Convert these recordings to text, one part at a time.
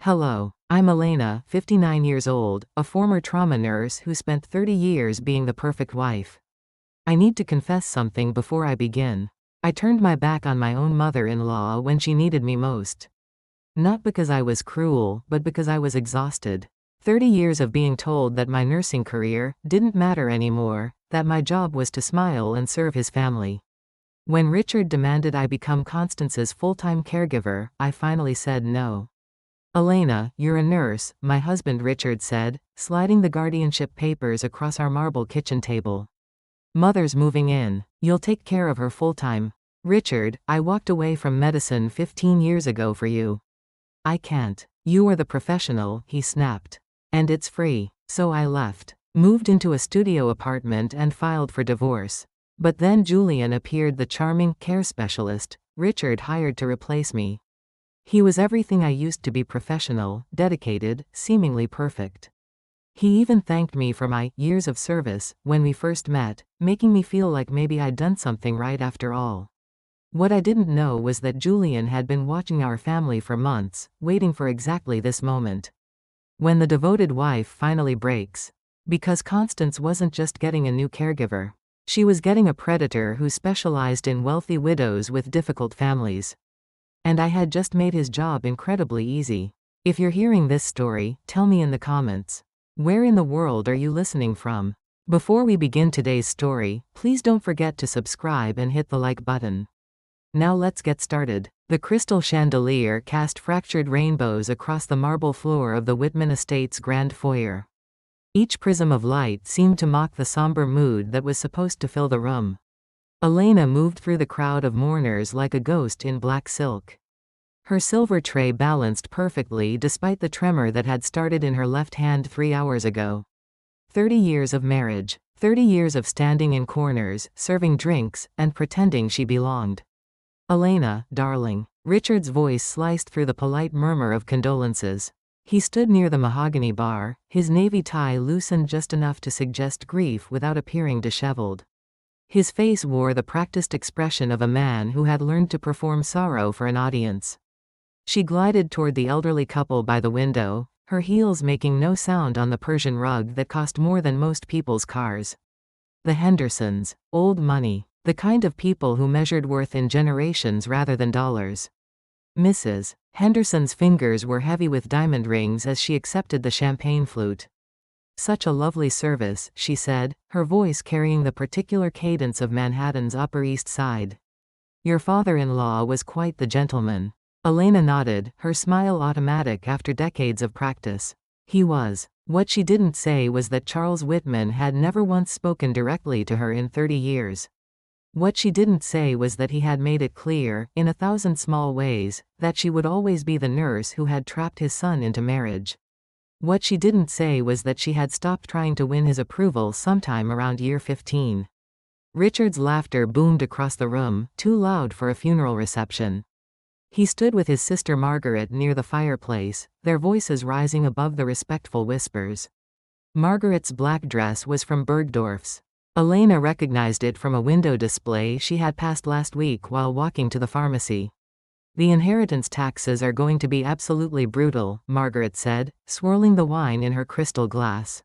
Hello, I'm Elena, 59 years old, a former trauma nurse who spent 30 years being the perfect wife. I need to confess something before I begin. I turned my back on my own mother-in-law when she needed me most. Not because I was cruel, but because I was exhausted. 30 years of being told that my nursing career didn't matter anymore, that my job was to smile and serve his family. When Richard demanded I become Constance's full-time caregiver, I finally said no. Elena, you're a nurse, my husband Richard said, sliding the guardianship papers across our marble kitchen table. Mother's moving in. You'll take care of her full-time. Richard, I walked away from medicine 15 years ago for you. I can't. You are the professional, he snapped. And it's free. So I left. Moved into a studio apartment and filed for divorce. But then Julian appeared, the charming care specialist Richard hired to replace me. He was everything I used to be: professional, dedicated, seemingly perfect. He even thanked me for my years of service when we first met, making me feel like maybe I'd done something right after all. What I didn't know was that Julian had been watching our family for months, waiting for exactly this moment. When the devoted wife finally breaks. Because Constance wasn't just getting a new caregiver. She was getting a predator who specialized in wealthy widows with difficult families. And I had just made his job incredibly easy. If you're hearing this story, tell me in the comments. Where in the world are you listening from? Before we begin today's story, please don't forget to subscribe and hit the like button. Now let's get started. The crystal chandelier cast fractured rainbows across the marble floor of the Whitman Estate's grand foyer. Each prism of light seemed to mock the somber mood that was supposed to fill the room. Elena moved through the crowd of mourners like a ghost in black silk. Her silver tray balanced perfectly despite the tremor that had started in her left hand 3 hours ago. 30 years of marriage. 30 years of standing in corners, serving drinks, and pretending she belonged. Elena, darling. Richard's voice sliced through the polite murmur of condolences. He stood near the mahogany bar, his navy tie loosened just enough to suggest grief without appearing disheveled. His face wore the practiced expression of a man who had learned to perform sorrow for an audience. She glided toward the elderly couple by the window, her heels making no sound on the Persian rug that cost more than most people's cars. The Hendersons. Old money. The kind of people who measured worth in generations rather than dollars. Mrs. Henderson's fingers were heavy with diamond rings as she accepted the champagne flute. Such a lovely service, she said, her voice carrying the particular cadence of Manhattan's Upper East Side. Your father-in-law was quite the gentleman. Elena nodded, her smile automatic after decades of practice. He was. What she didn't say was that Charles Whitman had never once spoken directly to her in 30 years. What she didn't say was that he had made it clear, in 1,000 small ways, that she would always be the nurse who had trapped his son into marriage. What she didn't say was that she had stopped trying to win his approval sometime around year 15. Richard's laughter boomed across the room, too loud for a funeral reception. He stood with his sister Margaret near the fireplace, their voices rising above the respectful whispers. Margaret's black dress was from Bergdorf's. Elena recognized it from a window display she had passed last week while walking to the pharmacy. The inheritance taxes are going to be absolutely brutal, Margaret said, swirling the wine in her crystal glass.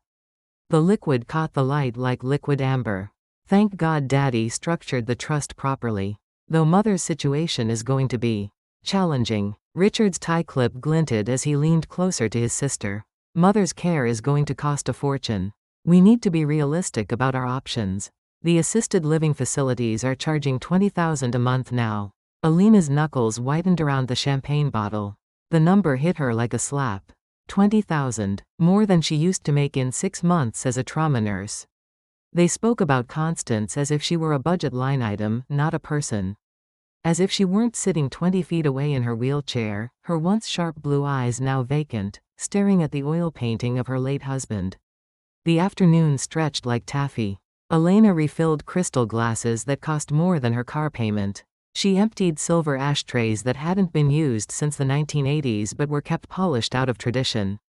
The liquid caught the light like liquid amber. Thank God Daddy structured the trust properly. Though Mother's situation is going to be challenging. Richard's tie clip glinted as he leaned closer to his sister. Mother's care is going to cost a fortune. We need to be realistic about our options. The assisted living facilities are charging $20,000 a month now. Elena's knuckles whitened around the champagne bottle. The number hit her like a slap. 20,000, more than she used to make in 6 months as a trauma nurse. They spoke about Constance as if she were a budget line item, not a person. As if she weren't sitting 20 feet away in her wheelchair, her once sharp blue eyes now vacant, staring at the oil painting of her late husband. The afternoon stretched like taffy. Elena refilled crystal glasses that cost more than her car payment. She emptied silver ashtrays that hadn't been used since the 1980s but were kept polished out of tradition.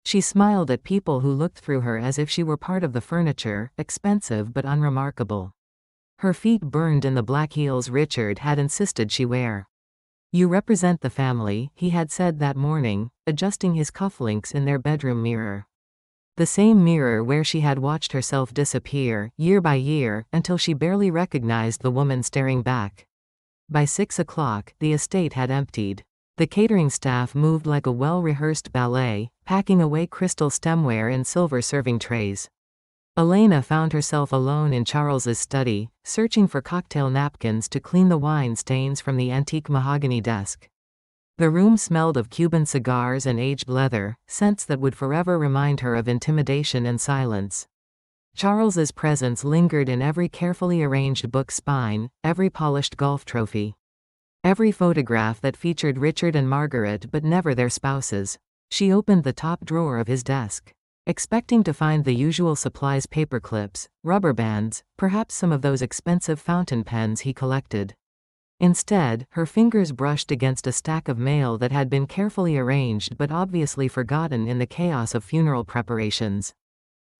She smiled at people who looked through her as if she were part of the furniture, expensive but unremarkable. Her feet burned in the black heels Richard had insisted she wear. You represent the family, he had said that morning, adjusting his cufflinks in their bedroom mirror. The same mirror where she had watched herself disappear, year by year, until she barely recognized the woman staring back. By 6 o'clock, the estate had emptied. The catering staff moved like a well-rehearsed ballet, packing away crystal stemware in silver serving trays. Elena found herself alone in Charles's study, searching for cocktail napkins to clean the wine stains from the antique mahogany desk. The room smelled of Cuban cigars and aged leather, scents that would forever remind her of intimidation and silence. Charles's presence lingered in every carefully arranged book spine, every polished golf trophy. Every photograph that featured Richard and Margaret but never their spouses. She opened the top drawer of his desk, expecting to find the usual supplies: paper clips, rubber bands, perhaps some of those expensive fountain pens he collected. Instead, her fingers brushed against a stack of mail that had been carefully arranged but obviously forgotten in the chaos of funeral preparations.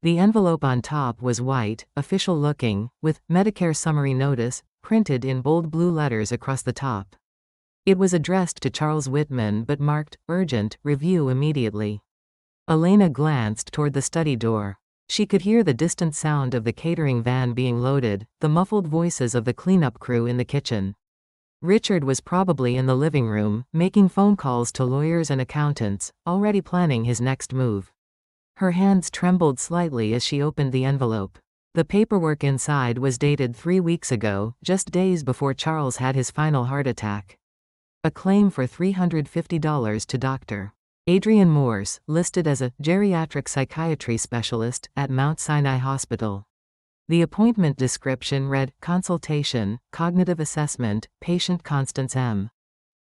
The envelope on top was white, official-looking, with "Medicare Summary Notice" printed in bold blue letters across the top. It was addressed to Charles Whitman but marked, "Urgent, review immediately." Elena glanced toward the study door. She could hear the distant sound of the catering van being loaded, the muffled voices of the cleanup crew in the kitchen. Richard was probably in the living room, making phone calls to lawyers and accountants, already planning his next move. Her hands trembled slightly as she opened the envelope. The paperwork inside was dated 3 weeks ago, just days before Charles had his final heart attack. A claim for $350 to Dr. Adrian Morse, listed as a geriatric psychiatry specialist at Mount Sinai Hospital. The appointment description read, "Consultation, cognitive assessment, patient Constance M.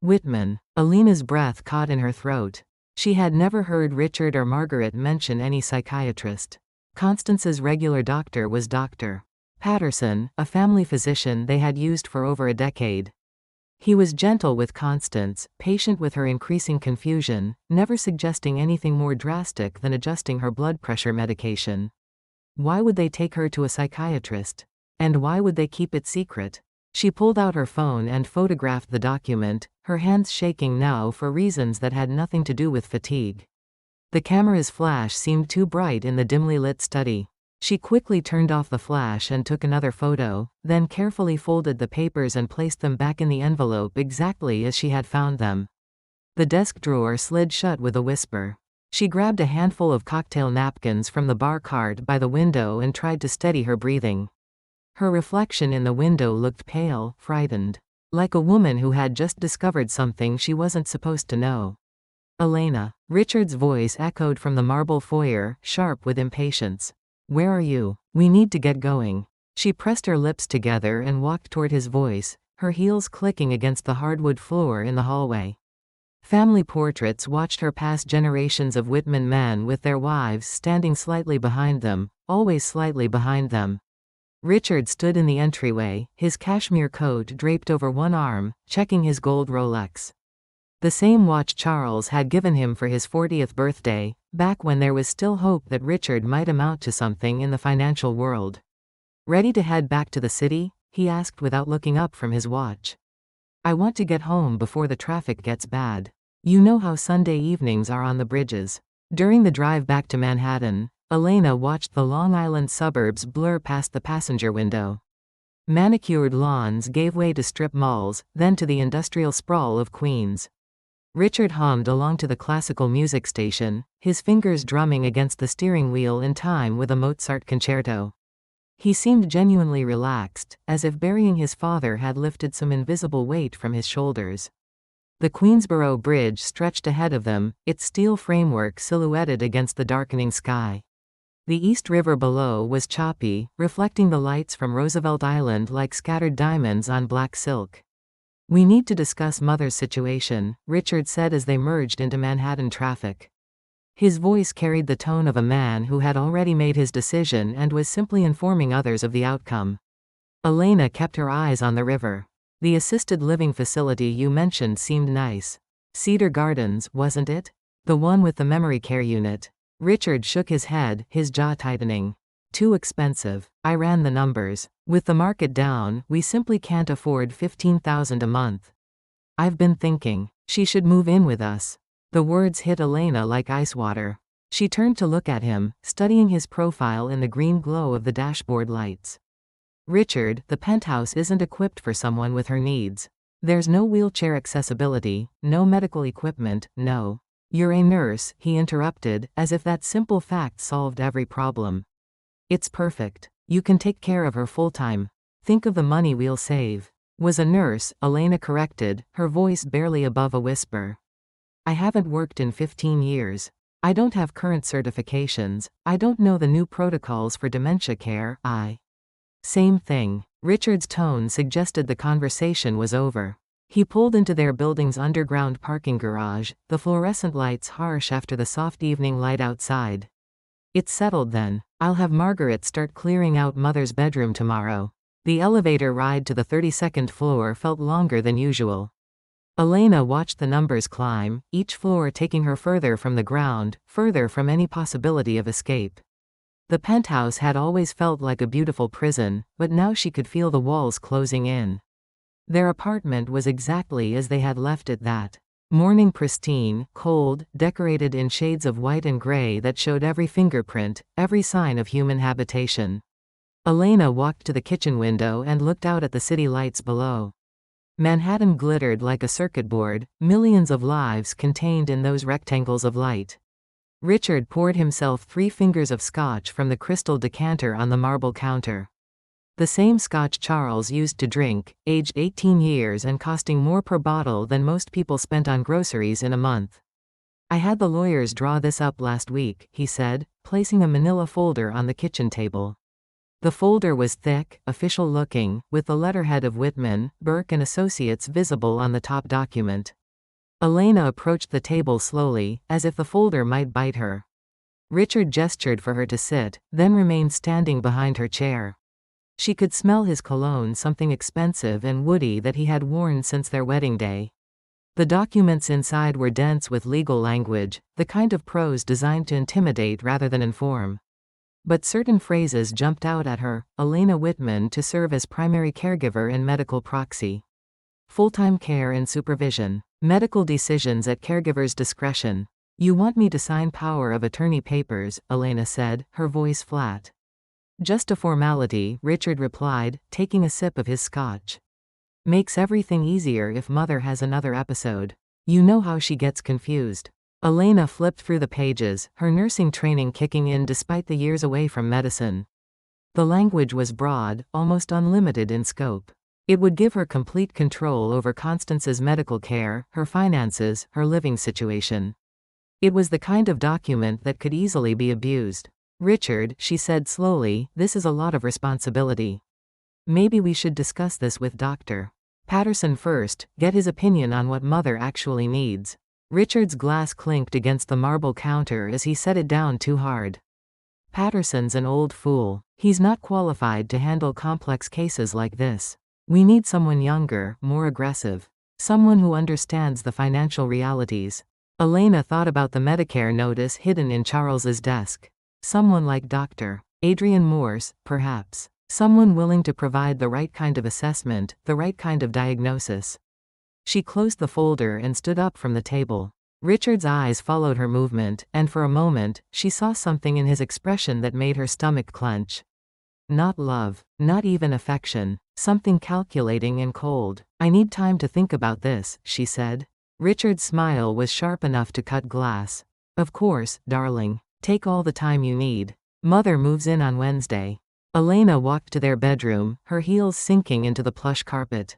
Whitman." Elena's breath caught in her throat. She had never heard Richard or Margaret mention any psychiatrist. Constance's regular doctor was Dr. Patterson, a family physician they had used for over a decade. He was gentle with Constance, patient with her increasing confusion, never suggesting anything more drastic than adjusting her blood pressure medication. Why would they take her to a psychiatrist? And why would they keep it secret? She pulled out her phone and photographed the document, her hands shaking now for reasons that had nothing to do with fatigue. The camera's flash seemed too bright in the dimly lit study. She quickly turned off the flash and took another photo, then carefully folded the papers and placed them back in the envelope exactly as she had found them. The desk drawer slid shut with a whisper. She grabbed a handful of cocktail napkins from the bar cart by the window and tried to steady her breathing. Her reflection in the window looked pale, frightened. Like a woman who had just discovered something she wasn't supposed to know. "Elena." Richard's voice echoed from the marble foyer, sharp with impatience. "Where are you? We need to get going." She pressed her lips together and walked toward his voice, her heels clicking against the hardwood floor in the hallway. Family portraits watched her pass generations of Whitman men with their wives standing slightly behind them, always slightly behind them. Richard stood in the entryway, his cashmere coat draped over one arm, checking his gold Rolex. The same watch Charles had given him for his 40th birthday, back when there was still hope that Richard might amount to something in the financial world. "Ready to head back to the city?" he asked without looking up from his watch. "I want to get home before the traffic gets bad. You know how Sunday evenings are on the bridges." During the drive back to Manhattan, Elena watched the Long Island suburbs blur past the passenger window. Manicured lawns gave way to strip malls, then to the industrial sprawl of Queens. Richard hummed along to the classical music station, his fingers drumming against the steering wheel in time with a Mozart concerto. He seemed genuinely relaxed, as if burying his father had lifted some invisible weight from his shoulders. The Queensboro Bridge stretched ahead of them, its steel framework silhouetted against the darkening sky. The East River below was choppy, reflecting the lights from Roosevelt Island like scattered diamonds on black silk. "We need to discuss Mother's situation," Richard said as they merged into Manhattan traffic. His voice carried the tone of a man who had already made his decision and was simply informing others of the outcome. Elena kept her eyes on the river. "The assisted living facility you mentioned seemed nice. Cedar Gardens, wasn't it? The one with the memory care unit." Richard shook his head, his jaw tightening. "Too expensive. I ran the numbers. With the market down, we simply can't afford $15,000 a month." I've been thinking, she should move in with us. The words hit Elena like ice water. She turned to look at him, studying his profile in the green glow of the dashboard lights. Richard, the penthouse isn't equipped for someone with her needs. There's no wheelchair accessibility, no medical equipment, no. You're a nurse, he interrupted, as if that simple fact solved every problem. It's perfect. You can take care of her full-time. Think of the money we'll save. Was a nurse, Elena corrected, her voice barely above a whisper. I haven't worked in 15 years. I don't have current certifications. I don't know the new protocols for dementia care. Same thing. Richard's tone suggested the conversation was over. He pulled into their building's underground parking garage, the fluorescent lights harsh after the soft evening light outside. It's settled then. I'll have Margaret start clearing out Mother's bedroom tomorrow. The elevator ride to the 32nd floor felt longer than usual. Elena watched the numbers climb, each floor taking her further from the ground, further from any possibility of escape. The penthouse had always felt like a beautiful prison, but now she could feel the walls closing in. Their apartment was exactly as they had left it that morning, pristine, cold, decorated in shades of white and gray that showed every fingerprint, every sign of human habitation. Elena walked to the kitchen window and looked out at the city lights below. Manhattan glittered like a circuit board, millions of lives contained in those rectangles of light. Richard poured himself 3 fingers of scotch from the crystal decanter on the marble counter. The same scotch Charles used to drink, aged 18 years and costing more per bottle than most people spent on groceries in a month. I had the lawyers draw this up last week, he said, placing a manila folder on the kitchen table. The folder was thick, official-looking, with the letterhead of Whitman, Burke and Associates visible on the top document. Elena approached the table slowly, as if the folder might bite her. Richard gestured for her to sit, then remained standing behind her chair. She could smell his cologne, something expensive and woody that he had worn since their wedding day. The documents inside were dense with legal language, the kind of prose designed to intimidate rather than inform. But certain phrases jumped out at her: Elena Whitman to serve as primary caregiver and medical proxy. Full-time care and supervision. Medical decisions at caregiver's discretion. You want me to sign power of attorney papers, Elena said, her voice flat. Just a formality, Richard replied, taking a sip of his scotch. Makes everything easier if Mother has another episode. You know how she gets confused. Elena flipped through the pages, her nursing training kicking in despite the years away from medicine. The language was broad, almost unlimited in scope. It would give her complete control over Constance's medical care, her finances, her living situation. It was the kind of document that could easily be abused. Richard, she said slowly, this is a lot of responsibility. Maybe we should discuss this with Dr. Patterson first, get his opinion on what Mother actually needs. Richard's glass clinked against the marble counter as he set it down too hard. Patterson's an old fool. He's not qualified to handle complex cases like this. We need someone younger, more aggressive. Someone who understands the financial realities. Elena thought about the Medicare notice hidden in Charles's desk. Someone like Dr. Adrian Morse, perhaps. Someone willing to provide the right kind of assessment, the right kind of diagnosis. She closed the folder and stood up from the table. Richard's eyes followed her movement, and for a moment, she saw something in his expression that made her stomach clench. Not love, not even affection, something calculating and cold. I need time to think about this, she said. Richard's smile was sharp enough to cut glass. Of course, darling. Take all the time you need. Mother moves in on Wednesday. Elena walked to their bedroom, her heels sinking into the plush carpet.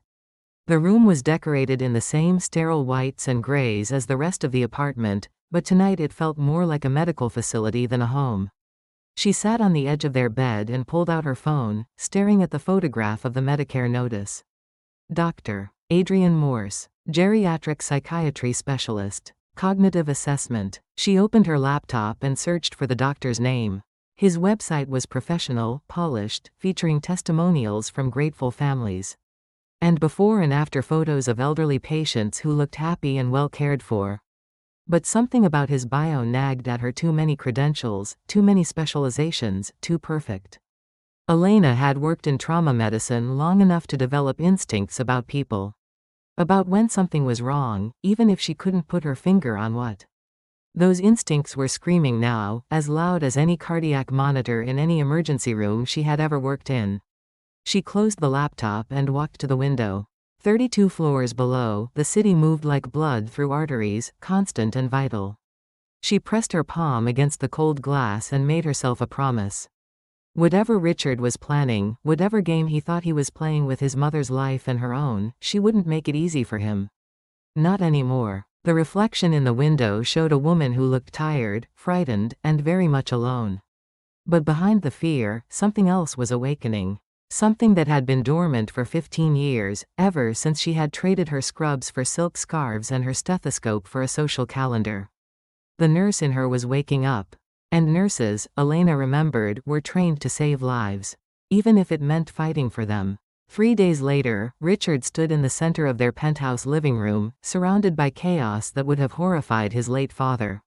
The room was decorated in the same sterile whites and grays as the rest of the apartment, but tonight it felt more like a medical facility than a home. She sat on the edge of their bed and pulled out her phone, staring at the photograph of the Medicare notice. Dr. Adrian Morse, geriatric psychiatry specialist, cognitive assessment. She opened her laptop and searched for the doctor's name. His website was professional, polished, featuring testimonials from grateful families. And before and after photos of elderly patients who looked happy and well cared for. But something about his bio nagged at her: too many credentials, too many specializations, too perfect. Elena had worked in trauma medicine long enough to develop instincts about people. About when something was wrong, even if she couldn't put her finger on what. Those instincts were screaming now, as loud as any cardiac monitor in any emergency room she had ever worked in. She closed the laptop and walked to the window. 32 floors below, the city moved like blood through arteries, constant and vital. She pressed her palm against the cold glass and made herself a promise. Whatever Richard was planning, whatever game he thought he was playing with his mother's life and her own, she wouldn't make it easy for him. Not anymore. The reflection in the window showed a woman who looked tired, frightened, and very much alone. But behind the fear, something else was awakening. Something that had been dormant for 15 years, ever since she had traded her scrubs for silk scarves and her stethoscope for a social calendar. The nurse in her was waking up. And nurses, Elena remembered, were trained to save lives. Even if it meant fighting for them. 3 days later, Richard stood in the center of their penthouse living room, surrounded by chaos that would have horrified his late father.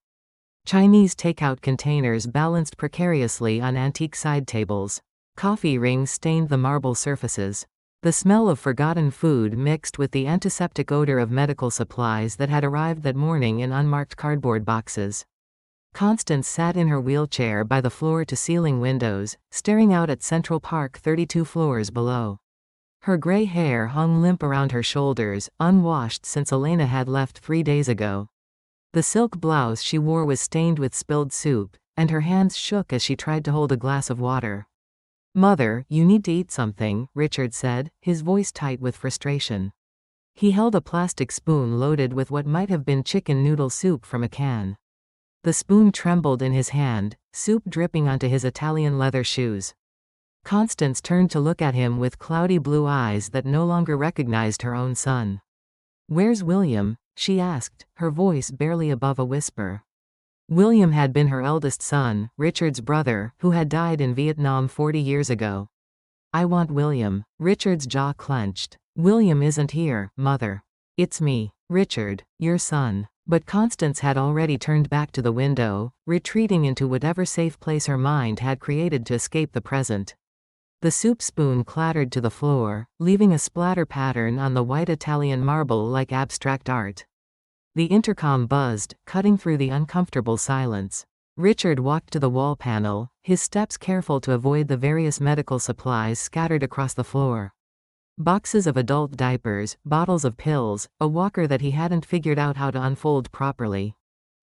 Chinese takeout containers balanced precariously on antique side tables. Coffee rings stained the marble surfaces. The smell of forgotten food mixed with the antiseptic odor of medical supplies that had arrived that morning in unmarked cardboard boxes. Constance sat in her wheelchair by the floor-to-ceiling windows, staring out at Central Park 32 floors below. Her gray hair hung limp around her shoulders, unwashed since Elena had left 3 days ago. The silk blouse she wore was stained with spilled soup, and her hands shook as she tried to hold a glass of water. "Mother, you need to eat something," Richard said, his voice tight with frustration. He held a plastic spoon loaded with what might have been chicken noodle soup from a can. The spoon trembled in his hand, soup dripping onto his Italian leather shoes. Constance turned to look at him with cloudy blue eyes that no longer recognized her own son. "Where's William?" she asked, her voice barely above a whisper. William had been her eldest son, Richard's brother, who had died in Vietnam 40 years ago. "I want William." Richard's jaw clenched. "William isn't here, Mother. It's me, Richard, your son." But Constance had already turned back to the window, retreating into whatever safe place her mind had created to escape the present. The soup spoon clattered to the floor, leaving a splatter pattern on the white Italian marble like abstract art. The intercom buzzed, cutting through the uncomfortable silence. Richard walked to the wall panel, his steps careful to avoid the various medical supplies scattered across the floor. Boxes of adult diapers, bottles of pills, a walker that he hadn't figured out how to unfold properly.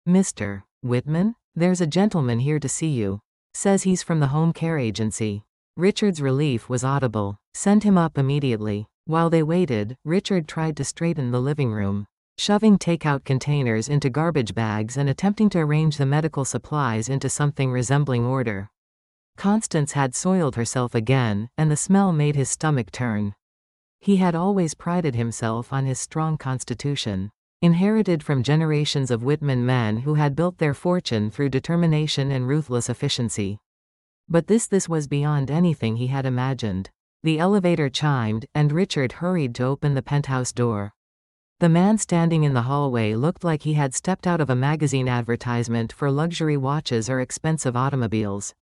"Mr. Whitman? There's a gentleman here to see you. Says he's from the home care agency." Richard's relief was audible. "Send him up immediately." While they waited, Richard tried to straighten the living room, shoving takeout containers into garbage bags and attempting to arrange the medical supplies into something resembling order. Constance had soiled herself again, and the smell made his stomach turn. He had always prided himself on his strong constitution, inherited from generations of Whitman men who had built their fortune through determination and ruthless efficiency. But this was beyond anything he had imagined. The elevator chimed, and Richard hurried to open the penthouse door. The man standing in the hallway looked like he had stepped out of a magazine advertisement for luxury watches or expensive automobiles.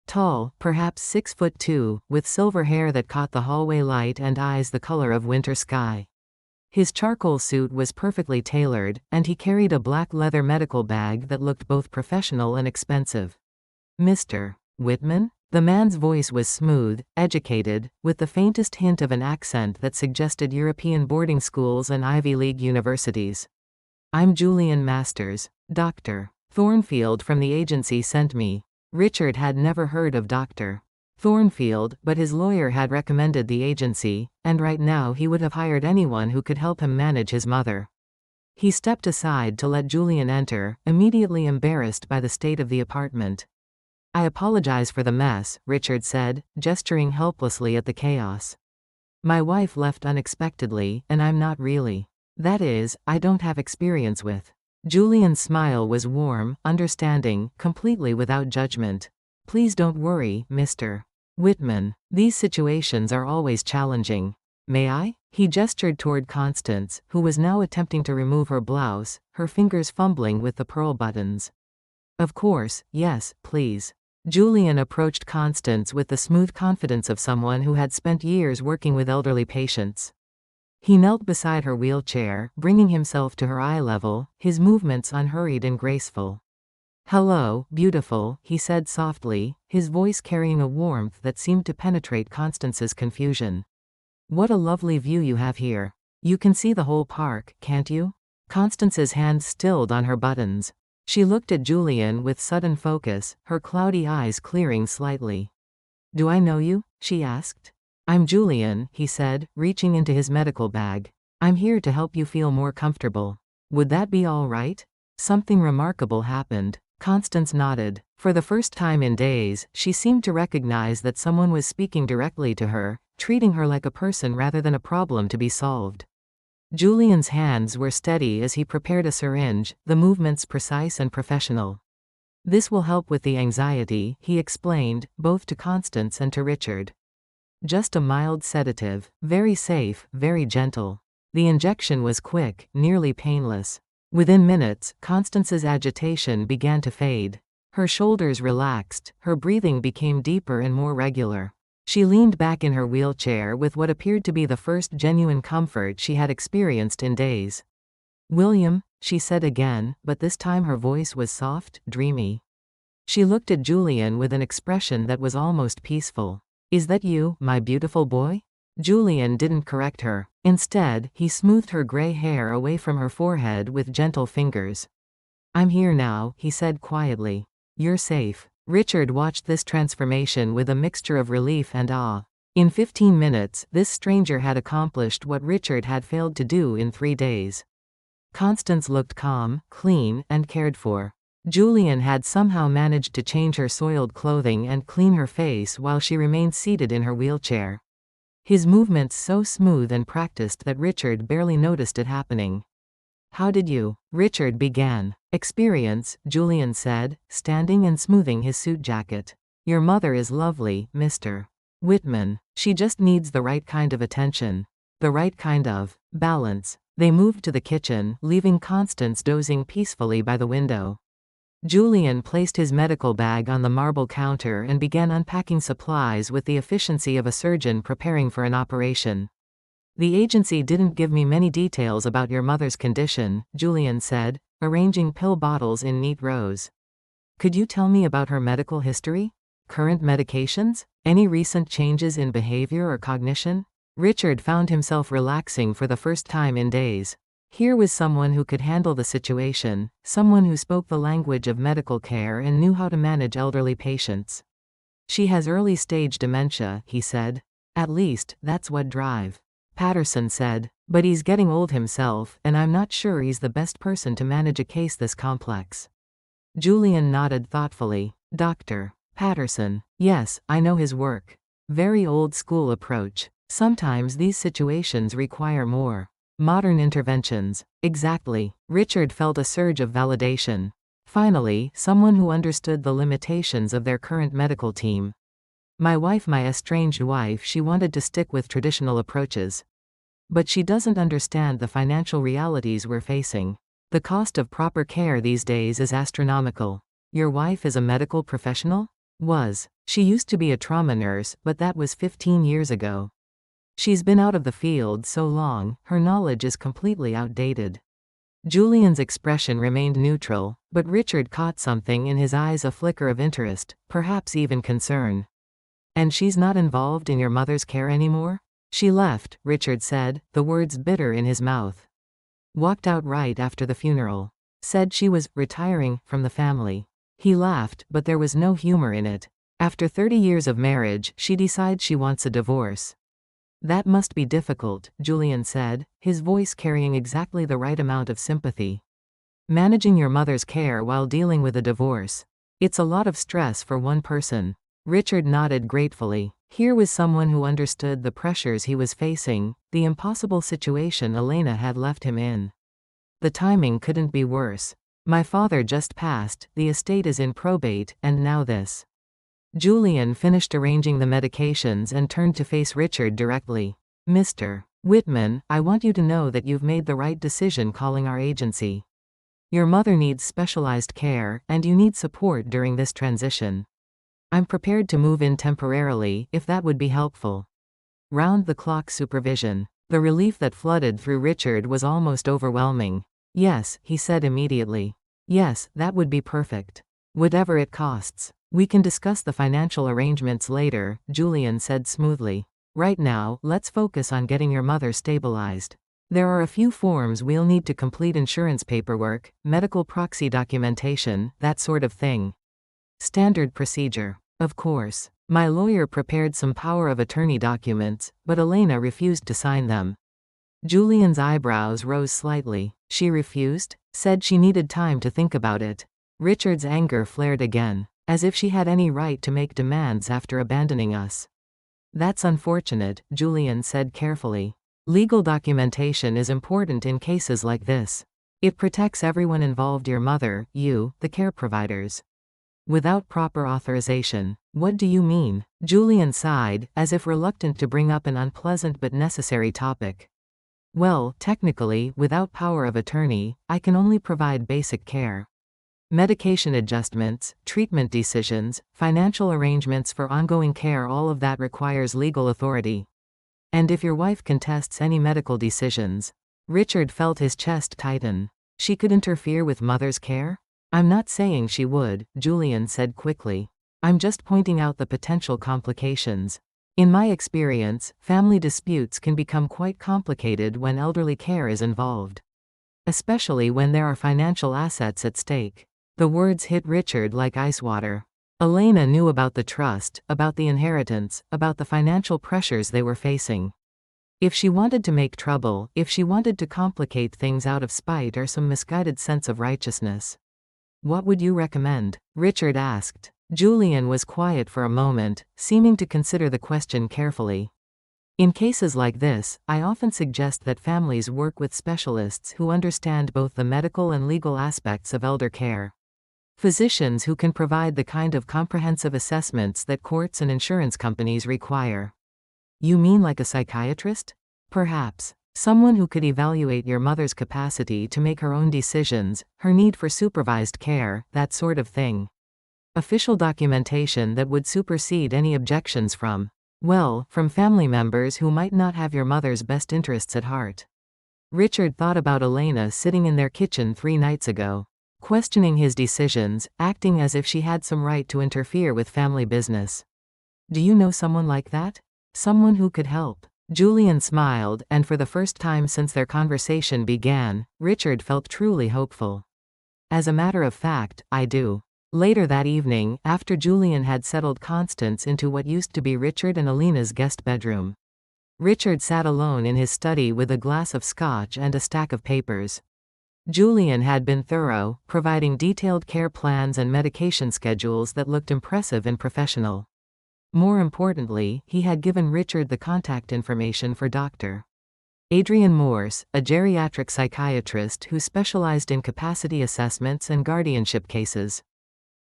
Tall, perhaps 6'2", with silver hair that caught the hallway light and eyes the color of winter sky. His charcoal suit was perfectly tailored, and he carried a black leather medical bag that looked both professional and expensive. "Mr. Whitman?" The man's voice was smooth, educated, with the faintest hint of an accent that suggested European boarding schools and Ivy League universities. "I'm Julian Masters. Dr. Thornfield from the agency sent me." Richard had never heard of Dr. Thornfield, but his lawyer had recommended the agency, and right now he would have hired anyone who could help him manage his mother. He stepped aside to let Julian enter, immediately embarrassed by the state of the apartment. "I apologize for the mess," Richard said, gesturing helplessly at the chaos. "My wife left unexpectedly, and I'm not really. That is, I don't have experience with." Julian's smile was warm, understanding, completely without judgment. "Please don't worry, Mr. Whitman. These situations are always challenging. May I?" He gestured toward Constance, who was now attempting to remove her blouse, her fingers fumbling with the pearl buttons. "Of course, yes, please." Julian approached Constance with the smooth confidence of someone who had spent years working with elderly patients. He knelt beside her wheelchair, bringing himself to her eye level, his movements unhurried and graceful. "Hello, beautiful," he said softly, his voice carrying a warmth that seemed to penetrate Constance's confusion. "What a lovely view you have here. You can see the whole park, can't you?" Constance's hands stilled on her buttons. She looked at Julian with sudden focus, her cloudy eyes clearing slightly. "Do I know you?" she asked. "I'm Julian," he said, reaching into his medical bag. "I'm here to help you feel more comfortable. Would that be all right?" Something remarkable happened. Constance nodded. For the first time in days, she seemed to recognize that someone was speaking directly to her, treating her like a person rather than a problem to be solved. Julian's hands were steady as he prepared a syringe, the movements precise and professional. "This will help with the anxiety," he explained, both to Constance and to Richard. "Just a mild sedative, very safe, very gentle." The injection was quick, nearly painless. Within minutes, Constance's agitation began to fade. Her shoulders relaxed, her breathing became deeper and more regular. She leaned back in her wheelchair with what appeared to be the first genuine comfort she had experienced in days. "William," she said again, but this time her voice was soft, dreamy. She looked at Julian with an expression that was almost peaceful. "Is that you, my beautiful boy?" Julian didn't correct her. Instead, he smoothed her gray hair away from her forehead with gentle fingers. "I'm here now," he said quietly. "You're safe." Richard watched this transformation with a mixture of relief and awe. In 15 minutes, this stranger had accomplished what Richard had failed to do in 3 days. Constance looked calm, clean, and cared for. Julian had somehow managed to change her soiled clothing and clean her face while she remained seated in her wheelchair. His movements so smooth and practiced that Richard barely noticed it happening. "How did you?" Richard began. "Experience," Julian said, standing and smoothing his suit jacket. "Your mother is lovely, Mr. Whitman. She just needs the right kind of attention. The right kind of balance." They moved to the kitchen, leaving Constance dozing peacefully by the window. Julian placed his medical bag on the marble counter and began unpacking supplies with the efficiency of a surgeon preparing for an operation. "The agency didn't give me many details about your mother's condition," Julian said, arranging pill bottles in neat rows. "Could you tell me about her medical history? Current medications? Any recent changes in behavior or cognition?" Richard found himself relaxing for the first time in days. Here was someone who could handle the situation, someone who spoke the language of medical care and knew how to manage elderly patients. "She has early-stage dementia," he said. "At least, that's what drive." Patterson said. "But he's getting old himself, and I'm not sure he's the best person to manage a case this complex." Julian nodded thoughtfully. "Dr. Patterson. Yes, I know his work. Very old-school approach. Sometimes these situations require more modern interventions." "Exactly." Richard felt a surge of validation. Finally, someone who understood the limitations of their current medical team. My estranged wife, she wanted to stick with traditional approaches. But she doesn't understand the financial realities we're facing. The cost of proper care these days is astronomical." "Your wife is a medical professional?" "Was. She used to be a trauma nurse, but that was 15 years ago. She's been out of the field so long, her knowledge is completely outdated." Julian's expression remained neutral, but Richard caught something in his eyes, a flicker of interest, perhaps even concern. "And she's not involved in your mother's care anymore?" "She left," Richard said, the words bitter in his mouth. "Walked out right after the funeral. Said she was retiring from the family." He laughed, but there was no humor in it. "After 30 years of marriage, she decides she wants a divorce." "That must be difficult," Julian said, his voice carrying exactly the right amount of sympathy. "Managing your mother's care while dealing with a divorce. It's a lot of stress for one person." Richard nodded gratefully. Here was someone who understood the pressures he was facing, the impossible situation Elena had left him in. The timing couldn't be worse. "My father just passed, the estate is in probate, and now this." Julian finished arranging the medications and turned to face Richard directly. "Mr. Whitman, I want you to know that you've made the right decision calling our agency. Your mother needs specialized care, and you need support during this transition. I'm prepared to move in temporarily, if that would be helpful." Round-the-clock supervision. The relief that flooded through Richard was almost overwhelming. Yes, he said immediately. Yes, that would be perfect. Whatever it costs. We can discuss the financial arrangements later, Julian said smoothly. Right now, let's focus on getting your mother stabilized. There are a few forms we'll need to complete: insurance paperwork, medical proxy documentation, that sort of thing. Standard procedure. Of course. My lawyer prepared some power of attorney documents, but Elena refused to sign them. Julian's eyebrows rose slightly. She refused? Said she needed time to think about it. Richard's anger flared again. As if she had any right to make demands after abandoning us. That's unfortunate, Julian said carefully. Legal documentation is important in cases like this. It protects everyone involved: your mother, you, the care providers. Without proper authorization. What do you mean? Julian sighed, as if reluctant to bring up an unpleasant but necessary topic. Well, technically, without power of attorney, I can only provide basic care. Medication adjustments, treatment decisions, financial arrangements for ongoing care, all of that requires legal authority. And if your wife contests any medical decisions, Richard felt his chest tighten. She could interfere with mother's care? I'm not saying she would, Julian said quickly. I'm just pointing out the potential complications. In my experience, family disputes can become quite complicated when elderly care is involved. Especially when there are financial assets at stake. The words hit Richard like ice water. Elena knew about the trust, about the inheritance, about the financial pressures they were facing. If she wanted to make trouble, if she wanted to complicate things out of spite or some misguided sense of righteousness. What would you recommend? Richard asked. Julian was quiet for a moment, seeming to consider the question carefully. In cases like this, I often suggest that families work with specialists who understand both the medical and legal aspects of elder care. Physicians who can provide the kind of comprehensive assessments that courts and insurance companies require. You mean like a psychiatrist? Perhaps. Someone who could evaluate your mother's capacity to make her own decisions, her need for supervised care, that sort of thing. Official documentation that would supersede any objections from family members who might not have your mother's best interests at heart. Richard thought about Elena sitting in their kitchen 3 nights ago. Questioning his decisions, acting as if she had some right to interfere with family business. Do you know someone like that? Someone who could help? Julian smiled, and for the first time since their conversation began, Richard felt truly hopeful. As a matter of fact, I do. Later that evening, after Julian had settled Constance into what used to be Richard and Elena's guest bedroom, Richard sat alone in his study with a glass of scotch and a stack of papers. Julian had been thorough, providing detailed care plans and medication schedules that looked impressive and professional. More importantly, he had given Richard the contact information for Dr. Adrian Morse, a geriatric psychiatrist who specialized in capacity assessments and guardianship cases.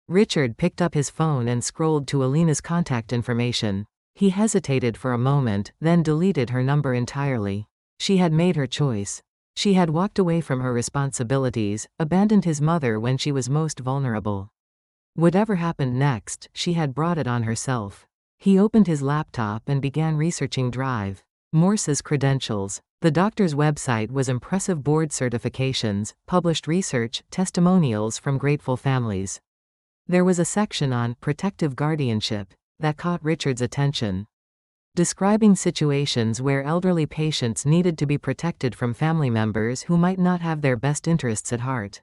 Richard picked up his phone and scrolled to Elena's contact information. He hesitated for a moment, then deleted her number entirely. She had made her choice. She had walked away from her responsibilities, abandoned his mother when she was most vulnerable. Whatever happened next, she had brought it on herself. He opened his laptop and began researching Drive. Morse's credentials. The doctor's website was impressive: board certifications, published research, testimonials from grateful families. There was a section on protective guardianship that caught Richard's attention. Describing situations where elderly patients needed to be protected from family members who might not have their best interests at heart.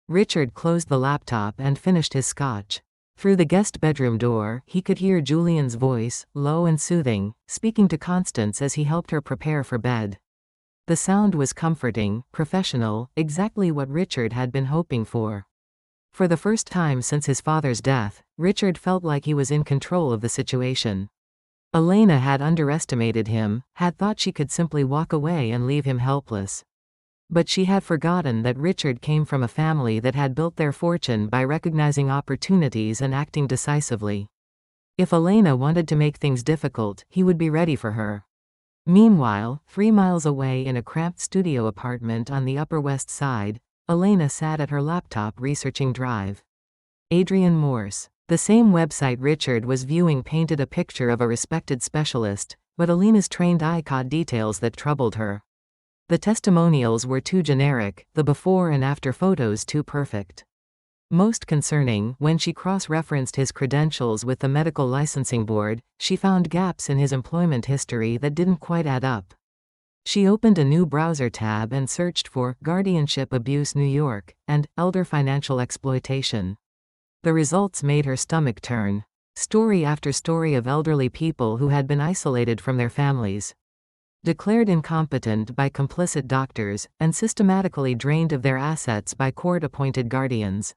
Richard closed the laptop and finished his scotch. Through the guest bedroom door, he could hear Julian's voice, low and soothing, speaking to Constance as he helped her prepare for bed. The sound was comforting, professional, exactly what Richard had been hoping for. For the first time since his father's death, Richard felt like he was in control of the situation. Elena had underestimated him, had thought she could simply walk away and leave him helpless. But she had forgotten that Richard came from a family that had built their fortune by recognizing opportunities and acting decisively. If Elena wanted to make things difficult, he would be ready for her. Meanwhile, 3 miles away in a cramped studio apartment on the Upper West Side, Elena sat at her laptop researching Drive. Adrian Morse. The same website Richard was viewing painted a picture of a respected specialist, but Elena's trained eye caught details that troubled her. The testimonials were too generic, the before and after photos too perfect. Most concerning, when she cross-referenced his credentials with the medical licensing board, she found gaps in his employment history that didn't quite add up. She opened a new browser tab and searched for Guardianship Abuse New York and Elder Financial Exploitation. The results made her stomach turn. Story after story of elderly people who had been isolated from their families, declared incompetent by complicit doctors, and systematically drained of their assets by court-appointed guardians.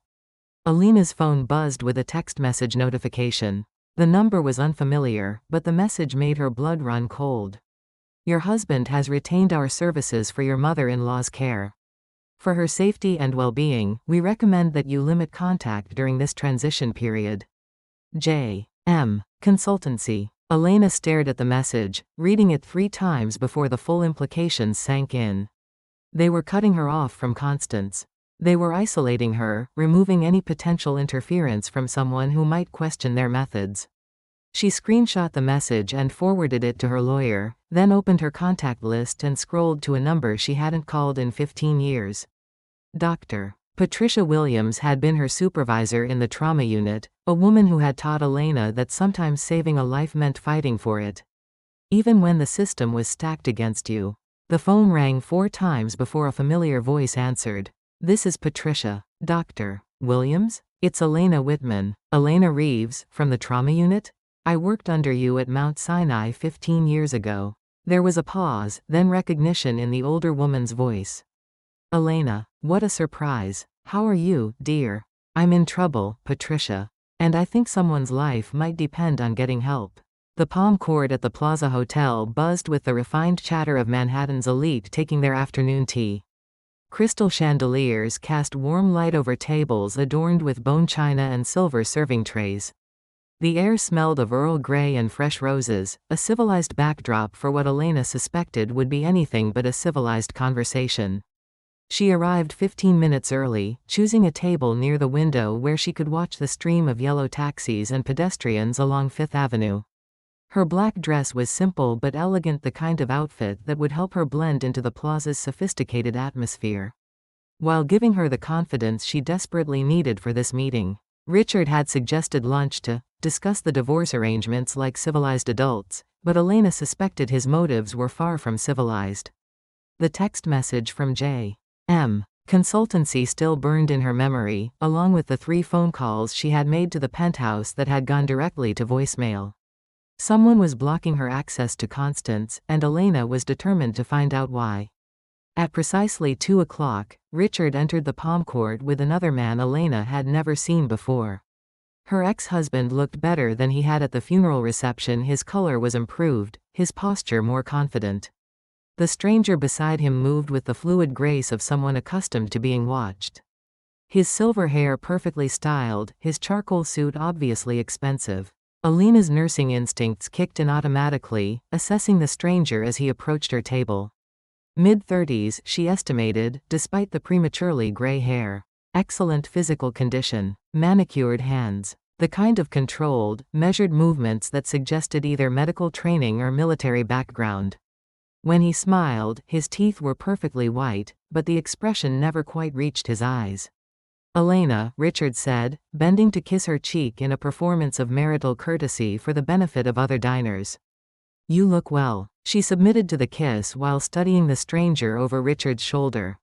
Elena's phone buzzed with a text message notification. The number was unfamiliar, but the message made her blood run cold. Your husband has retained our services for your mother-in-law's care. For her safety and well-being, we recommend that you limit contact during this transition period. J.M. Consultancy. Elena stared at the message, reading it 3 times before the full implications sank in. They were cutting her off from Constance. They were isolating her, removing any potential interference from someone who might question their methods. She screenshot the message and forwarded it to her lawyer, then opened her contact list and scrolled to a number she hadn't called in 15 years. Dr. Patricia Williams had been her supervisor in the trauma unit, a woman who had taught Elena that sometimes saving a life meant fighting for it. Even when the system was stacked against you. The phone rang 4 times before a familiar voice answered. This is Patricia. Dr. Williams? It's Elena Whitman. Elena Reeves, from the trauma unit? I worked under you at Mount Sinai 15 years ago. There was a pause, then recognition in the older woman's voice. Elena, what a surprise. How are you, dear? I'm in trouble, Patricia. And I think someone's life might depend on getting help. The palm court at the Plaza Hotel buzzed with the refined chatter of Manhattan's elite taking their afternoon tea. Crystal chandeliers cast warm light over tables adorned with bone china and silver serving trays. The air smelled of Earl Grey and fresh roses, a civilized backdrop for what Elena suspected would be anything but a civilized conversation. She arrived 15 minutes early, choosing a table near the window where she could watch the stream of yellow taxis and pedestrians along Fifth Avenue. Her black dress was simple but elegant, the kind of outfit that would help her blend into the plaza's sophisticated atmosphere, while giving her the confidence she desperately needed for this meeting. Richard had suggested lunch to discuss the divorce arrangements like civilized adults, but Elena suspected his motives were far from civilized. The text message from J.M. Consultancy still burned in her memory, along with the 3 phone calls she had made to the penthouse that had gone directly to voicemail. Someone was blocking her access to Constance, and Elena was determined to find out why. At precisely 2 o'clock, Richard entered the palm court with another man Elena had never seen before. Her ex-husband looked better than he had at the funeral reception. His color was improved, his posture more confident. The stranger beside him moved with the fluid grace of someone accustomed to being watched. His silver hair perfectly styled, his charcoal suit obviously expensive. Elena's nursing instincts kicked in automatically, assessing the stranger as he approached her table. Mid-30s, she estimated, despite the prematurely gray hair. Excellent physical condition. Manicured hands. The kind of controlled, measured movements that suggested either medical training or military background. When he smiled, his teeth were perfectly white, but the expression never quite reached his eyes. Elena, Richard said, bending to kiss her cheek in a performance of marital courtesy for the benefit of other diners. You look well. She submitted to the kiss while studying the stranger over Richard's shoulder.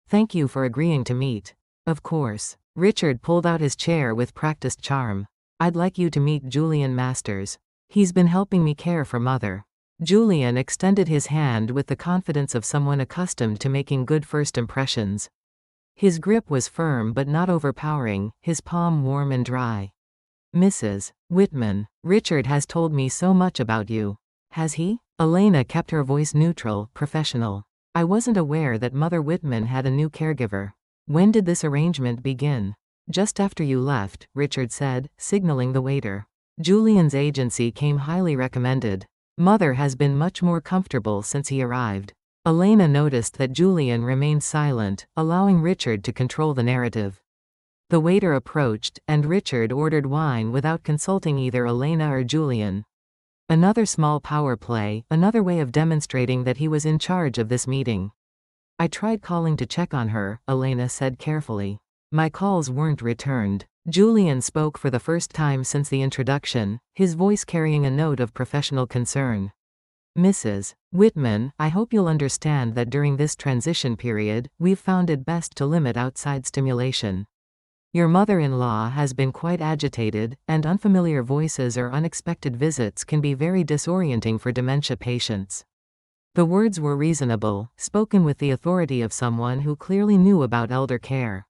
Thank you for agreeing to meet. Of course. Richard pulled out his chair with practiced charm. I'd like you to meet Julian Masters. He's been helping me care for Mother. Julian extended his hand with the confidence of someone accustomed to making good first impressions. His grip was firm but not overpowering, his palm warm and dry. Mrs. Whitman, Richard has told me so much about you. Has he? Elena kept her voice neutral, professional. I wasn't aware that Mother Whitman had a new caregiver. When did this arrangement begin? Just after you left, Richard said, signaling the waiter. Julian's agency came highly recommended. Mother has been much more comfortable since he arrived. Elena noticed that Julian remained silent, allowing Richard to control the narrative. The waiter approached, and Richard ordered wine without consulting either Elena or Julian. Another small power play, another way of demonstrating that he was in charge of this meeting. I tried calling to check on her, Elena said carefully. My calls weren't returned. Julian spoke for the first time since the introduction, his voice carrying a note of professional concern. Mrs. Whitman, I hope you'll understand that during this transition period, we've found it best to limit outside stimulation. Your mother-in-law has been quite agitated, and unfamiliar voices or unexpected visits can be very disorienting for dementia patients. The words were reasonable, spoken with the authority of someone who clearly knew about elder care.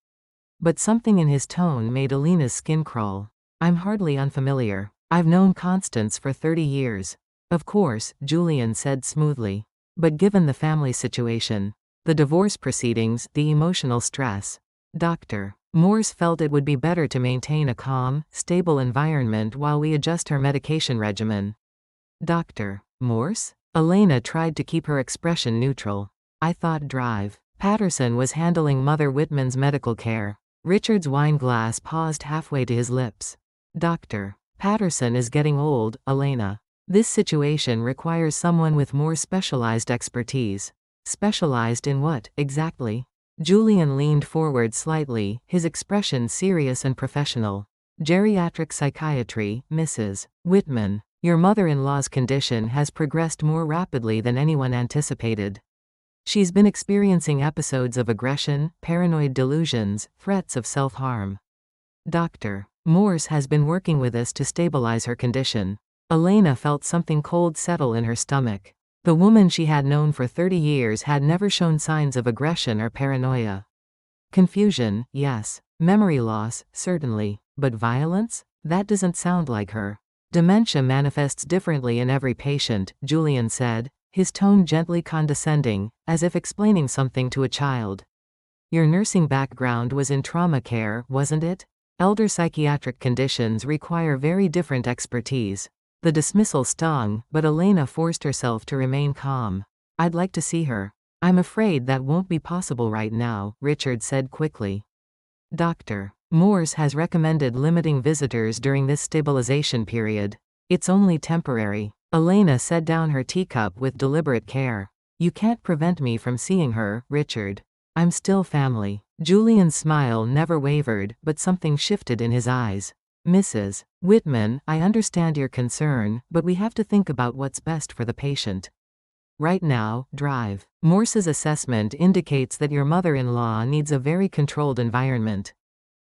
But something in his tone made Elena's skin crawl. I'm hardly unfamiliar. I've known Constance for 30 years. Of course, Julian said smoothly. But given the family situation, the divorce proceedings, the emotional stress, Dr. Morse felt it would be better to maintain a calm, stable environment while we adjust her medication regimen. Dr. Morse? Elena tried to keep her expression neutral. I thought Drive Patterson was handling Mother Whitman's medical care. Richard's wine glass paused halfway to his lips. Dr. Patterson is getting old, Elena. This situation requires someone with more specialized expertise. Specialized in what, exactly? Julian leaned forward slightly, his expression serious and professional. Geriatric psychiatry, Mrs. Whitman. Your mother-in-law's condition has progressed more rapidly than anyone anticipated. She's been experiencing episodes of aggression, paranoid delusions, threats of self-harm. Dr. Morse has been working with us to stabilize her condition. Elena felt something cold settle in her stomach. The woman she had known for 30 years had never shown signs of aggression or paranoia. Confusion, yes. Memory loss, certainly. But violence? That doesn't sound like her. Dementia manifests differently in every patient, Julian said, his tone gently condescending, as if explaining something to a child. Your nursing background was in trauma care, wasn't it? Elder psychiatric conditions require very different expertise. The dismissal stung, but Elena forced herself to remain calm. I'd like to see her. I'm afraid that won't be possible right now, Richard said quickly. Dr. Morse has recommended limiting visitors during this stabilization period. It's only temporary. Elena set down her teacup with deliberate care. You can't prevent me from seeing her, Richard. I'm still family. Julian's smile never wavered, but something shifted in his eyes. Mrs. Whitman, I understand your concern, but we have to think about what's best for the patient. Right now, Drive Morse's assessment indicates that your mother-in-law needs a very controlled environment.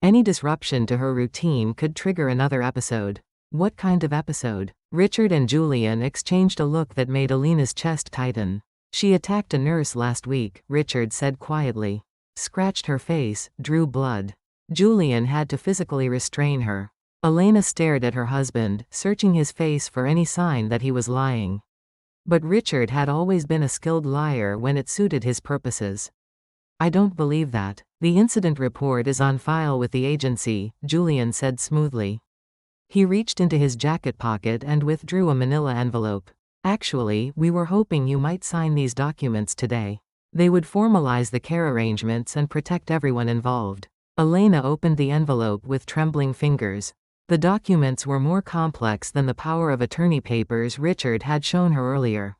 Any disruption to her routine could trigger another episode. What kind of episode? Richard and Julian exchanged a look that made Elena's chest tighten. She attacked a nurse last week, Richard said quietly. Scratched her face, drew blood. Julian had to physically restrain her. Elena stared at her husband, searching his face for any sign that he was lying. But Richard had always been a skilled liar when it suited his purposes. I don't believe that. The incident report is on file with the agency, Julian said smoothly. He reached into his jacket pocket and withdrew a manila envelope. Actually, we were hoping you might sign these documents today. They would formalize the care arrangements and protect everyone involved. Elena opened the envelope with trembling fingers. The documents were more complex than the power of attorney papers Richard had shown her earlier.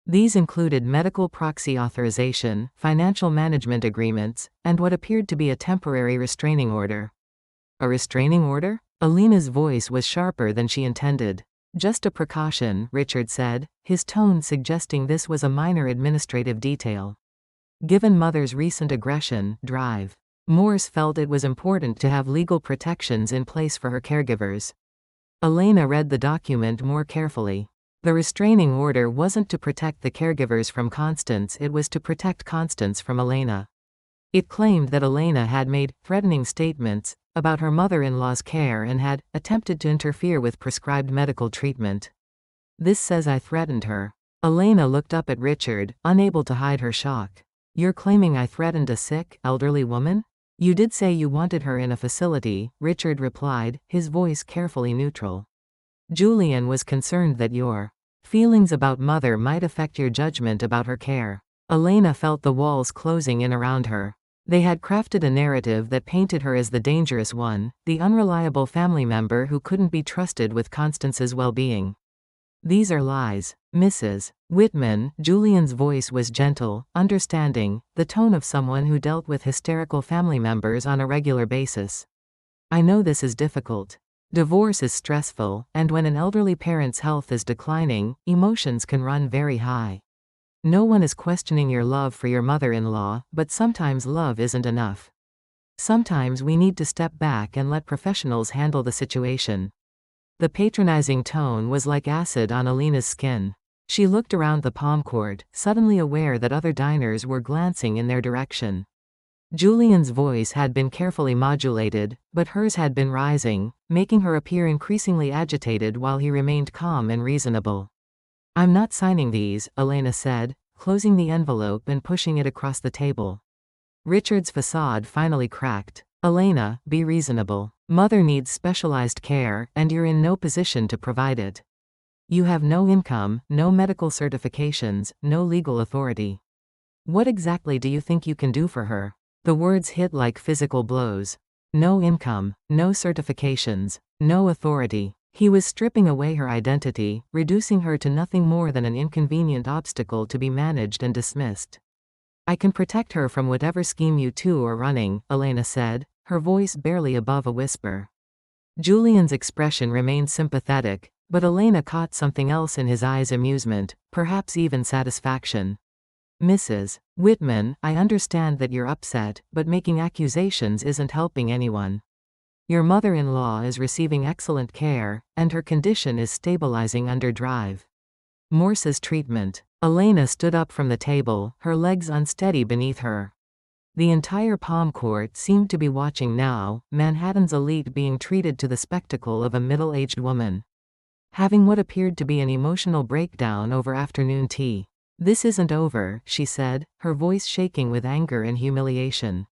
These included medical proxy authorization, financial management agreements, and what appeared to be a temporary restraining order. A restraining order? Elena's voice was sharper than she intended. Just a precaution, Richard said, his tone suggesting this was a minor administrative detail. Given Mother's recent aggression, Drive Morse felt it was important to have legal protections in place for her caregivers. Elena read the document more carefully. The restraining order wasn't to protect the caregivers from Constance, it was to protect Constance from Elena. It claimed that Elena had made threatening statements about her mother-in-law's care and had attempted to interfere with prescribed medical treatment. This says I threatened her. Elena looked up at Richard, unable to hide her shock. You're claiming I threatened a sick, elderly woman? You did say you wanted her in a facility, Richard replied, his voice carefully neutral. Julian was concerned that your feelings about Mother might affect your judgment about her care. Elena felt the walls closing in around her. They had crafted a narrative that painted her as the dangerous one, the unreliable family member who couldn't be trusted with Constance's well-being. These are lies. Mrs. Whitman, Julian's voice was gentle, understanding, the tone of someone who dealt with hysterical family members on a regular basis. I know this is difficult. Divorce is stressful, and when an elderly parent's health is declining, emotions can run very high. No one is questioning your love for your mother-in-law, but sometimes love isn't enough. Sometimes we need to step back and let professionals handle the situation. The patronizing tone was like acid on Alina's skin. She looked around the palm court, suddenly aware that other diners were glancing in their direction. Julian's voice had been carefully modulated, but hers had been rising, making her appear increasingly agitated while he remained calm and reasonable. I'm not signing these, Elena said, closing the envelope and pushing it across the table. Richard's facade finally cracked. Elena, be reasonable. Mother needs specialized care, and you're in no position to provide it. You have no income, no medical certifications, no legal authority. What exactly do you think you can do for her? The words hit like physical blows. No income, no certifications, no authority. He was stripping away her identity, reducing her to nothing more than an inconvenient obstacle to be managed and dismissed. I can protect her from whatever scheme you two are running, Elena said, her voice barely above a whisper. Julian's expression remained sympathetic, but Elena caught something else in his eyes: amusement, perhaps even satisfaction. Mrs. Whitman, I understand that you're upset, but making accusations isn't helping anyone. Your mother-in-law is receiving excellent care, and her condition is stabilizing under drive. Morse's treatment. Elena stood up from the table, her legs unsteady beneath her. The entire palm court seemed to be watching now, Manhattan's elite being treated to the spectacle of a middle-aged woman having what appeared to be an emotional breakdown over afternoon tea. This isn't over, she said, her voice shaking with anger and humiliation.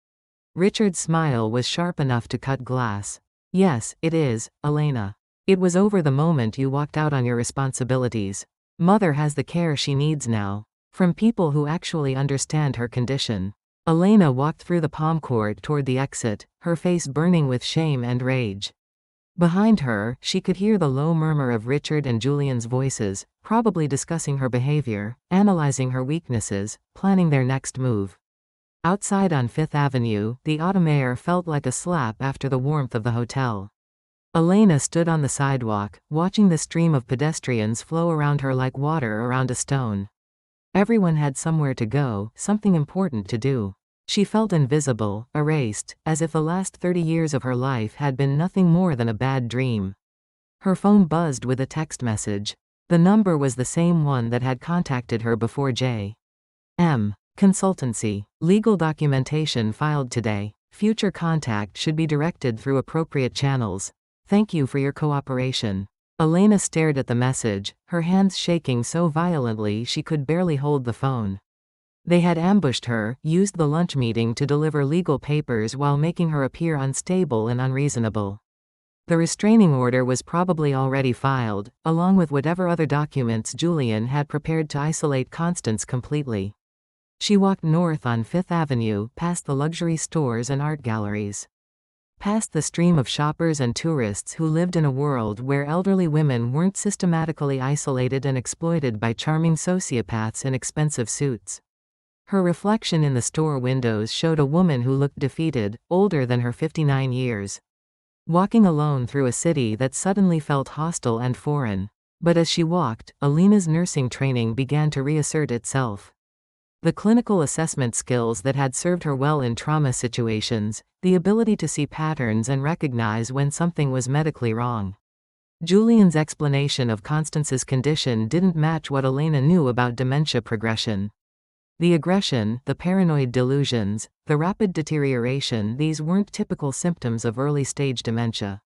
Richard's smile was sharp enough to cut glass. Yes, it is, Elena. It was over the moment you walked out on your responsibilities. Mother has the care she needs now, from people who actually understand her condition. Elena walked through the palm court toward the exit, her face burning with shame and rage. Behind her, she could hear the low murmur of Richard and Julian's voices, probably discussing her behavior, analyzing her weaknesses, planning their next move. Outside on Fifth Avenue, the autumn air felt like a slap after the warmth of the hotel. Elena stood on the sidewalk, watching the stream of pedestrians flow around her like water around a stone. Everyone had somewhere to go, something important to do. She felt invisible, erased, as if the last 30 years of her life had been nothing more than a bad dream. Her phone buzzed with a text message. The number was the same one that had contacted her before. J.M. Consultancy. Legal documentation filed today. Future contact should be directed through appropriate channels. Thank you for your cooperation. Elena stared at the message, her hands shaking so violently she could barely hold the phone. They had ambushed her, used the lunch meeting to deliver legal papers while making her appear unstable and unreasonable. The restraining order was probably already filed, along with whatever other documents Julian had prepared to isolate Constance completely. She walked north on Fifth Avenue, past the luxury stores and art galleries. Past the stream of shoppers and tourists who lived in a world where elderly women weren't systematically isolated and exploited by charming sociopaths in expensive suits. Her reflection in the store windows showed a woman who looked defeated, older than her 59 years. Walking alone through a city that suddenly felt hostile and foreign. But as she walked, Elena's nursing training began to reassert itself. The clinical assessment skills that had served her well in trauma situations, the ability to see patterns and recognize when something was medically wrong. Julian's explanation of Constance's condition didn't match what Elena knew about dementia progression. The aggression, the paranoid delusions, the rapid deterioration, these weren't typical symptoms of early-stage dementia.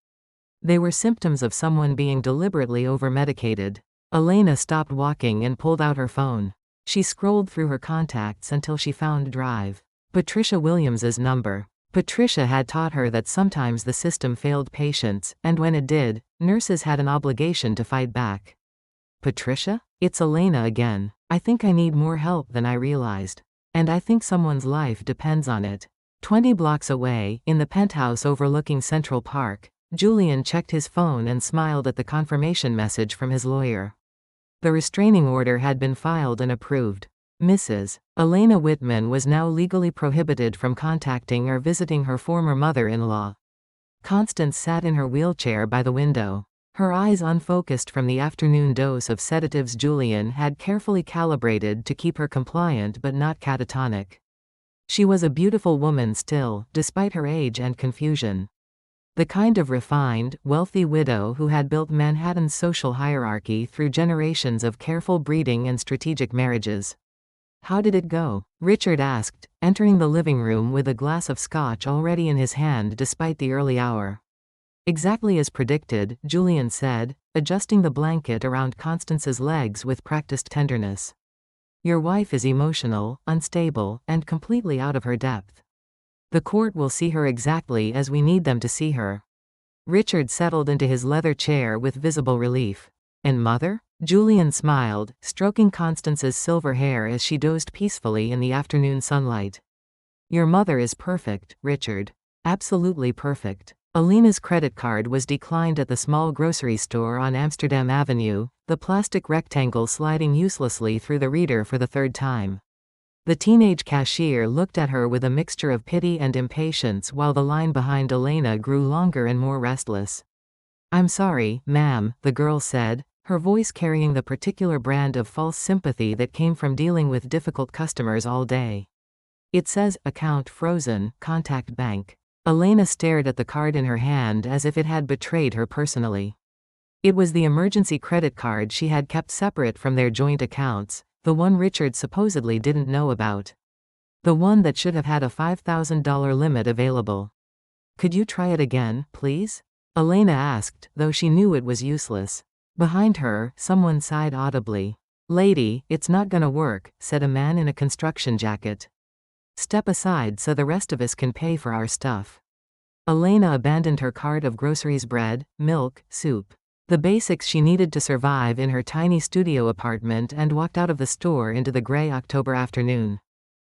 They were symptoms of someone being deliberately over-medicated. Elena stopped walking and pulled out her phone. She scrolled through her contacts until she found Drive. Patricia Williams's number. Patricia had taught her that sometimes the system failed patients, and when it did, nurses had an obligation to fight back. Patricia? It's Elena again. I think I need more help than I realized. And I think someone's life depends on it. 20 blocks away, in the penthouse overlooking Central Park, Julian checked his phone and smiled at the confirmation message from his lawyer. The restraining order had been filed and approved. Mrs. Elena Whitman was now legally prohibited from contacting or visiting her former mother-in-law. Constance sat in her wheelchair by the window. Her eyes unfocused from the afternoon dose of sedatives Julian had carefully calibrated to keep her compliant but not catatonic. She was a beautiful woman still, despite her age and confusion. The kind of refined, wealthy widow who had built Manhattan's social hierarchy through generations of careful breeding and strategic marriages. "How did it go?" Richard asked, entering the living room with a glass of scotch already in his hand despite the early hour. "Exactly as predicted," Julian said, adjusting the blanket around Constance's legs with practiced tenderness. "Your wife is emotional, unstable, and completely out of her depth. The court will see her exactly as we need them to see her." Richard settled into his leather chair with visible relief. "And mother?" Julian smiled, stroking Constance's silver hair as she dozed peacefully in the afternoon sunlight. "Your mother is perfect, Richard. Absolutely perfect." Alina's credit card was declined at the small grocery store on Amsterdam Avenue, the plastic rectangle sliding uselessly through the reader for the third time. The teenage cashier looked at her with a mixture of pity and impatience while the line behind Elena grew longer and more restless. "I'm sorry, ma'am," the girl said, her voice carrying the particular brand of false sympathy that came from dealing with difficult customers all day. "It says, account frozen, contact bank." Elena stared at the card in her hand as if it had betrayed her personally. It was the emergency credit card she had kept separate from their joint accounts, the one Richard supposedly didn't know about. The one that should have had a $5,000 limit available. "Could you try it again, please?" Elena asked, though she knew it was useless. Behind her, someone sighed audibly. "Lady, it's not gonna work," said a man in a construction jacket. "Step aside so the rest of us can pay for our stuff." Elena abandoned her cart of groceries: bread, milk, soup. The basics she needed to survive in her tiny studio apartment, and walked out of the store into the gray October afternoon.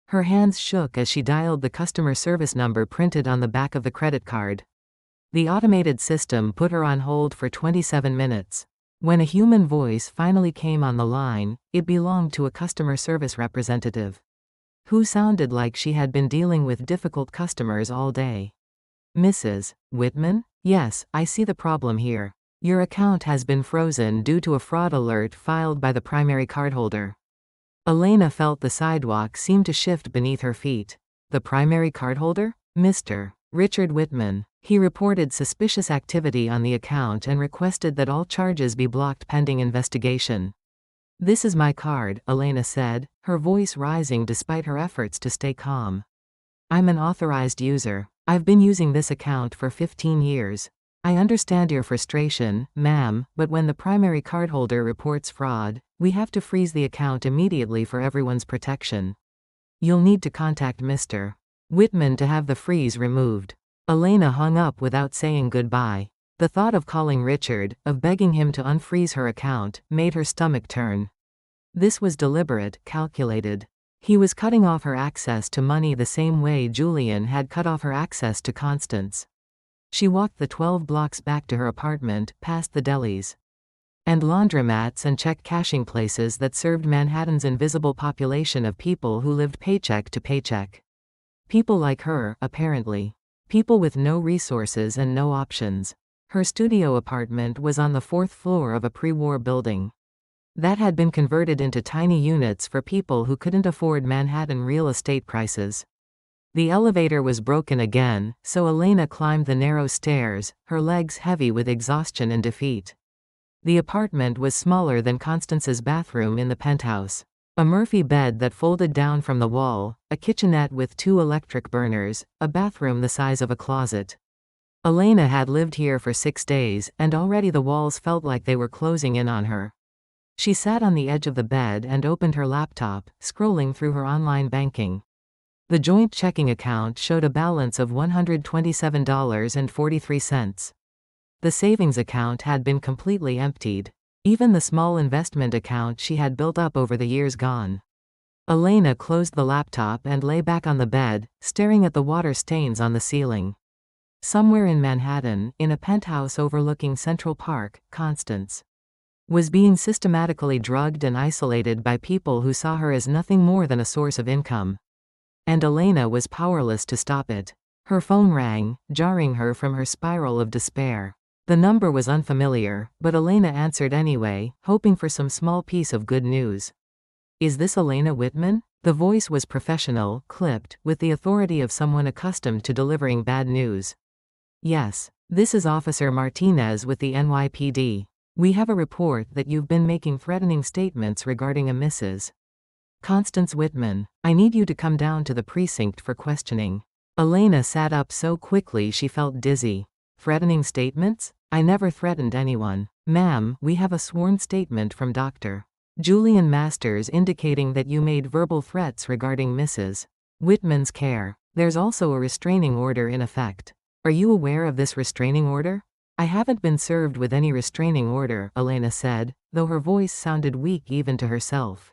Her hands shook as she dialed the customer service number printed on the back of the credit card. The automated system put her on hold for 27 minutes. When a human voice finally came on the line, it belonged to a customer service representative who sounded like she had been dealing with difficult customers all day. "Mrs. Whitman? Yes, I see the problem here. Your account has been frozen due to a fraud alert filed by the primary cardholder." Elena felt the sidewalk seem to shift beneath her feet. "The primary cardholder? Mr. Richard Whitman." He reported suspicious activity on the account and requested that all charges be blocked pending investigation. "This is my card," Elena said, her voice rising despite her efforts to stay calm. "I'm an authorized user. I've been using this account for 15 years. I understand your frustration, ma'am, but when the primary cardholder reports fraud, we have to freeze the account immediately for everyone's protection. You'll need to contact Mr. Whitman to have the freeze removed." Elena hung up without saying goodbye. The thought of calling Richard, of begging him to unfreeze her account, made her stomach turn. This was deliberate, calculated. He was cutting off her access to money the same way Julian had cut off her access to Constance. She walked the 12 blocks back to her apartment, past the delis and laundromats and check cashing places that served Manhattan's invisible population of people who lived paycheck to paycheck. People like her, apparently. People with no resources and no options. Her studio apartment was on the 4th floor of a pre-war building that had been converted into tiny units for people who couldn't afford Manhattan real estate prices. The elevator was broken again, so Elena climbed the narrow stairs, her legs heavy with exhaustion and defeat. The apartment was smaller than Constance's bathroom in the penthouse. A Murphy bed that folded down from the wall, a kitchenette with 2 electric burners, a bathroom the size of a closet. Elena had lived here for 6 days, and already the walls felt like they were closing in on her. She sat on the edge of the bed and opened her laptop, scrolling through her online banking. The joint checking account showed a balance of $127.43. The savings account had been completely emptied. Even the small investment account she had built up over the years gone. Elena closed the laptop and lay back on the bed, staring at the water stains on the ceiling. Somewhere in Manhattan, in a penthouse overlooking Central Park, Constance was being systematically drugged and isolated by people who saw her as nothing more than a source of income. And Elena was powerless to stop it. Her phone rang, jarring her from her spiral of despair. The number was unfamiliar, but Elena answered anyway, hoping for some small piece of good news. "Is this Elena Whitman?" The voice was professional, clipped, with the authority of someone accustomed to delivering bad news. "Yes. This is Officer Martinez with the NYPD. We have a report that you've been making threatening statements regarding a Mrs. Constance Whitman. I need you to come down to the precinct for questioning." Elena sat up so quickly she felt dizzy. "Threatening statements? I never threatened anyone. Ma'am, we have a sworn statement from Dr. Julian Masters indicating that you made verbal threats regarding Mrs. Whitman's care. There's also a restraining order in effect. Are you aware of this restraining order?" "I haven't been served with any restraining order," Elena said, though her voice sounded weak even to herself.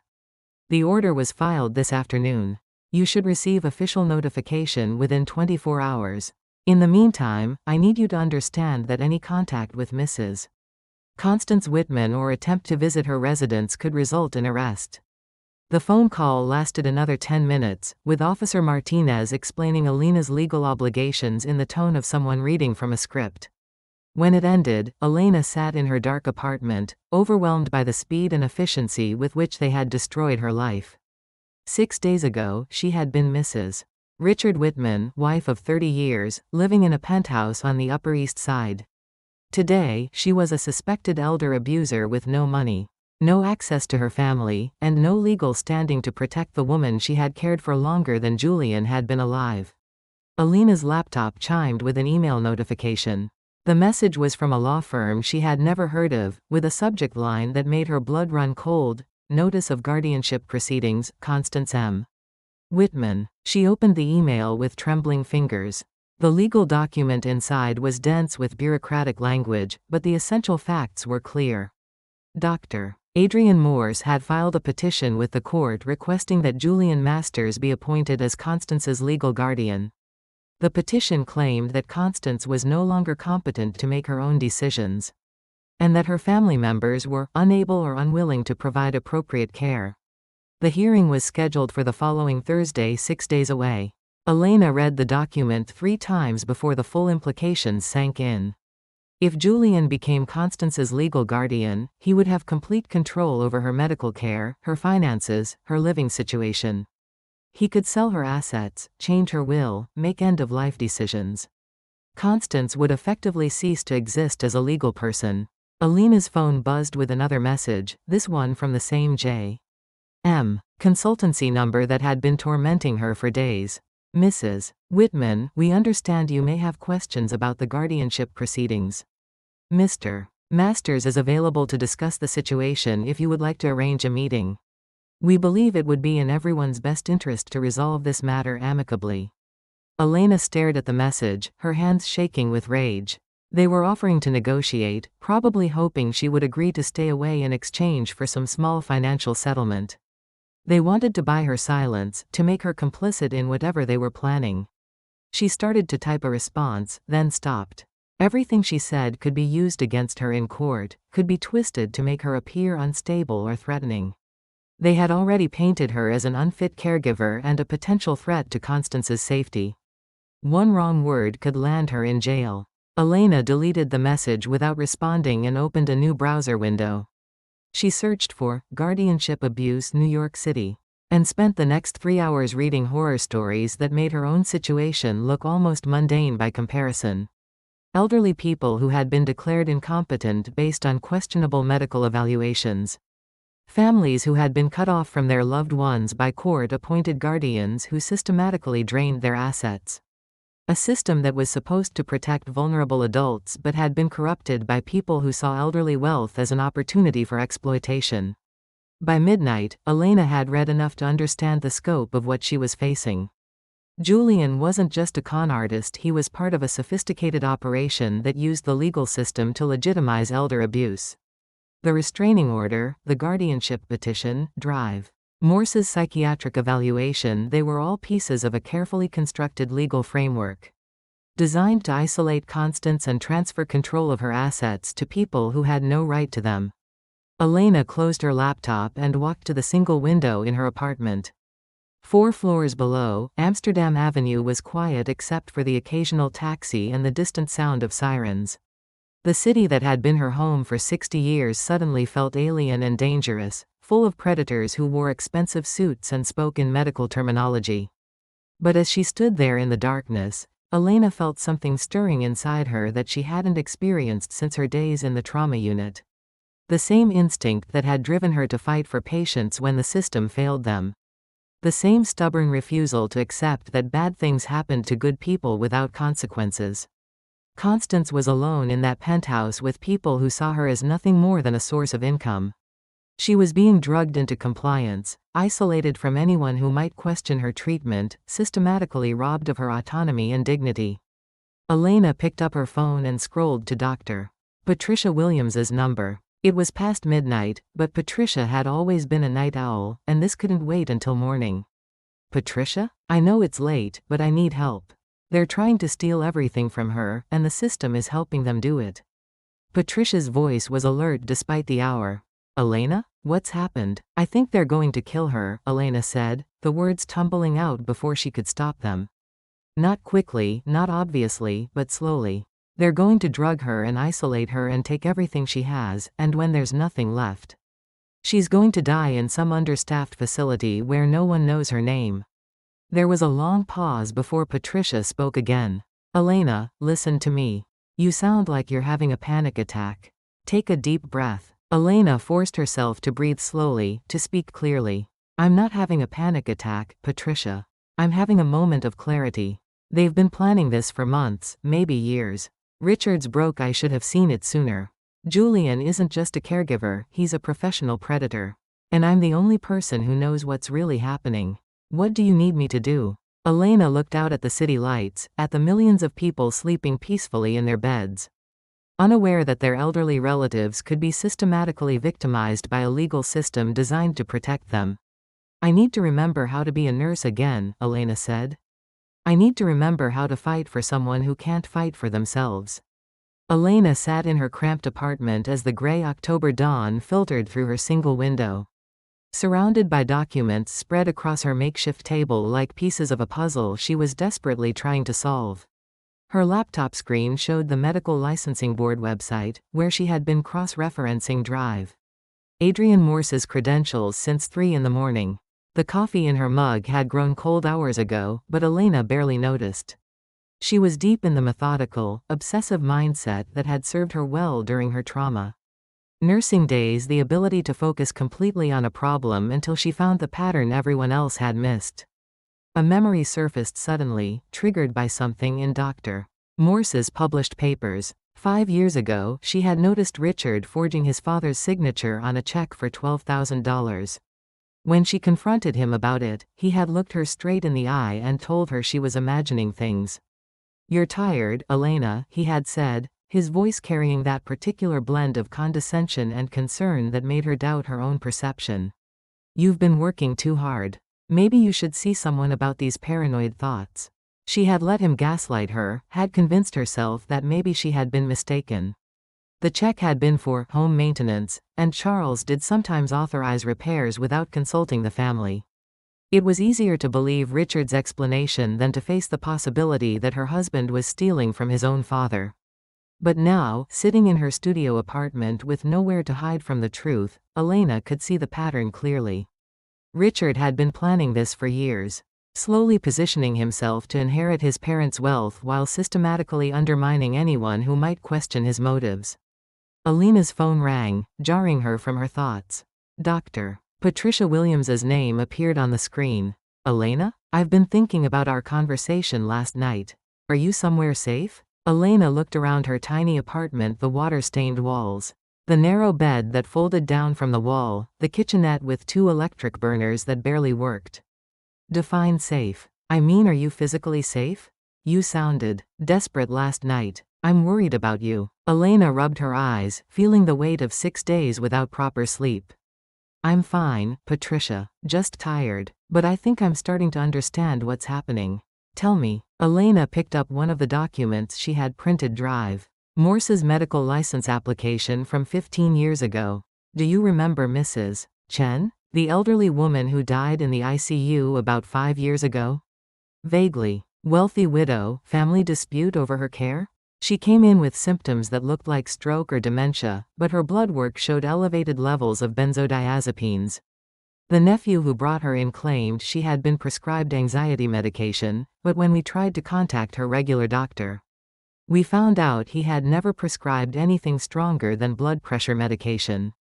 "The order was filed this afternoon. You should receive official notification within 24 hours. In the meantime, I need you to understand that any contact with Mrs. Constance Whitman or attempt to visit her residence could result in arrest." The phone call lasted another 10 minutes, with Officer Martinez explaining Elena's legal obligations in the tone of someone reading from a script. When it ended, Elena sat in her dark apartment, overwhelmed by the speed and efficiency with which they had destroyed her life. 6 days ago, she had been Mrs. Richard Whitman, wife of 30 years, living in a penthouse on the Upper East Side. Today, she was a suspected elder abuser with no money, no access to her family, and no legal standing to protect the woman she had cared for longer than Julian had been alive. Elena's laptop chimed with an email notification. The message was from a law firm she had never heard of, with a subject line that made her blood run cold: "Notice of guardianship proceedings, Constance M. Whitman." She opened the email with trembling fingers. The legal document inside was dense with bureaucratic language, but the essential facts were clear. Dr. Adrian Morse had filed a petition with the court requesting that Julian Masters be appointed as Constance's legal guardian. The petition claimed that Constance was no longer competent to make her own decisions, and that her family members were unable or unwilling to provide appropriate care. The hearing was scheduled for the following Thursday, 6 days away. Elena read the document 3 times before the full implications sank in. If Julian became Constance's legal guardian, he would have complete control over her medical care, her finances, her living situation. He could sell her assets, change her will, make end-of-life decisions. Constance would effectively cease to exist as a legal person. Elena's phone buzzed with another message, this one from the same J.M. consultancy number that had been tormenting her for days. "Mrs. Whitman, we understand you may have questions about the guardianship proceedings. Mr. Masters is available to discuss the situation if you would like to arrange a meeting. We believe it would be in everyone's best interest to resolve this matter amicably." Elena stared at the message, her hands shaking with rage. They were offering to negotiate, probably hoping she would agree to stay away in exchange for some small financial settlement. They wanted to buy her silence, to make her complicit in whatever they were planning. She started to type a response, then stopped. Everything she said could be used against her in court, could be twisted to make her appear unstable or threatening. They had already painted her as an unfit caregiver and a potential threat to Constance's safety. One wrong word could land her in jail. Elena deleted the message without responding and opened a new browser window. She searched for "guardianship abuse New York City" and spent the next 3 hours reading horror stories that made her own situation look almost mundane by comparison. Elderly people who had been declared incompetent based on questionable medical evaluations. Families who had been cut off from their loved ones by court-appointed guardians who systematically drained their assets. A system that was supposed to protect vulnerable adults but had been corrupted by people who saw elderly wealth as an opportunity for exploitation. By midnight, Elena had read enough to understand the scope of what she was facing. Julian wasn't just a con artist, he was part of a sophisticated operation that used the legal system to legitimize elder abuse. The restraining order, the guardianship petition, Drive Morse's psychiatric evaluation, they were all pieces of a carefully constructed legal framework, designed to isolate Constance and transfer control of her assets to people who had no right to them. Elena closed her laptop and walked to the single window in her apartment. 4 floors below, Amsterdam Avenue was quiet except for the occasional taxi and the distant sound of sirens. The city that had been her home for 60 years suddenly felt alien and dangerous, full of predators who wore expensive suits and spoke in medical terminology. But as she stood there in the darkness, Elena felt something stirring inside her that she hadn't experienced since her days in the trauma unit. The same instinct that had driven her to fight for patients when the system failed them. The same stubborn refusal to accept that bad things happened to good people without consequences. Constance was alone in that penthouse with people who saw her as nothing more than a source of income. She was being drugged into compliance, isolated from anyone who might question her treatment, systematically robbed of her autonomy and dignity. Elena picked up her phone and scrolled to Dr. Patricia Williams's number. It was past midnight, but Patricia had always been a night owl, and this couldn't wait until morning. Patricia? I know it's late, but I need help. They're trying to steal everything from her, and the system is helping them do it. Patricia's voice was alert despite the hour. Elena? What's happened? I think they're going to kill her, Elena said, the words tumbling out before she could stop them. Not quickly, not obviously, but slowly. They're going to drug her and isolate her and take everything she has, and when there's nothing left, she's going to die in some understaffed facility where no one knows her name. There was a long pause before Patricia spoke again. Elena, listen to me. You sound like you're having a panic attack. Take a deep breath. Elena forced herself to breathe slowly, to speak clearly. I'm not having a panic attack, Patricia. I'm having a moment of clarity. They've been planning this for months, maybe years. Richard's broke. I should have seen it sooner. Julian isn't just a caregiver, he's a professional predator. And I'm the only person who knows what's really happening. What do you need me to do? Elena looked out at the city lights, at the millions of people sleeping peacefully in their beds, unaware that their elderly relatives could be systematically victimized by a legal system designed to protect them. I need to remember how to be a nurse again, Elena said. I need to remember how to fight for someone who can't fight for themselves. Elena sat in her cramped apartment as the gray October dawn filtered through her single window. Surrounded by documents spread across her makeshift table like pieces of a puzzle she was desperately trying to solve. Her laptop screen showed the Medical Licensing Board website, where she had been cross-referencing Drive. Adrian Morse's credentials since 3 in the morning. The coffee in her mug had grown cold hours ago, but Elena barely noticed. She was deep in the methodical, obsessive mindset that had served her well during her trauma. Nursing days, the ability to focus completely on a problem until she found the pattern everyone else had missed. A memory surfaced suddenly, triggered by something in Dr. Morse's published papers. 5 years ago, she had noticed Richard forging his father's signature on a check for $12,000. When she confronted him about it, he had looked her straight in the eye and told her she was imagining things. You're tired, Elena, he had said, his voice carrying that particular blend of condescension and concern that made her doubt her own perception. You've been working too hard. Maybe you should see someone about these paranoid thoughts. She had let him gaslight her, had convinced herself that maybe she had been mistaken. The check had been for home maintenance, and Charles did sometimes authorize repairs without consulting the family. It was easier to believe Richard's explanation than to face the possibility that her husband was stealing from his own father. But now, sitting in her studio apartment with nowhere to hide from the truth, Elena could see the pattern clearly. Richard had been planning this for years, slowly positioning himself to inherit his parents' wealth while systematically undermining anyone who might question his motives. Elena's phone rang, jarring her from her thoughts. Dr. Patricia Williams's name appeared on the screen. Elena? I've been thinking about our conversation last night. Are you somewhere safe? Elena looked around her tiny apartment, the water-stained walls, the narrow bed that folded down from the wall, the kitchenette with 2 electric burners that barely worked. Define safe. I mean, are you physically safe? You sounded desperate last night. I'm worried about you. Elena rubbed her eyes, feeling the weight of 6 days without proper sleep. I'm fine, Patricia, just tired, but I think I'm starting to understand what's happening. Tell me. Elena picked up one of the documents she had printed. Drive. Morse's medical license application from 15 years ago. Do you remember Mrs. Chen? The elderly woman who died in the ICU about 5 years ago? Vaguely. Wealthy widow, family dispute over her care? She came in with symptoms that looked like stroke or dementia, but her blood work showed elevated levels of benzodiazepines. The nephew who brought her in claimed she had been prescribed anxiety medication, but when we tried to contact her regular doctor, we found out he had never prescribed anything stronger than blood pressure medication.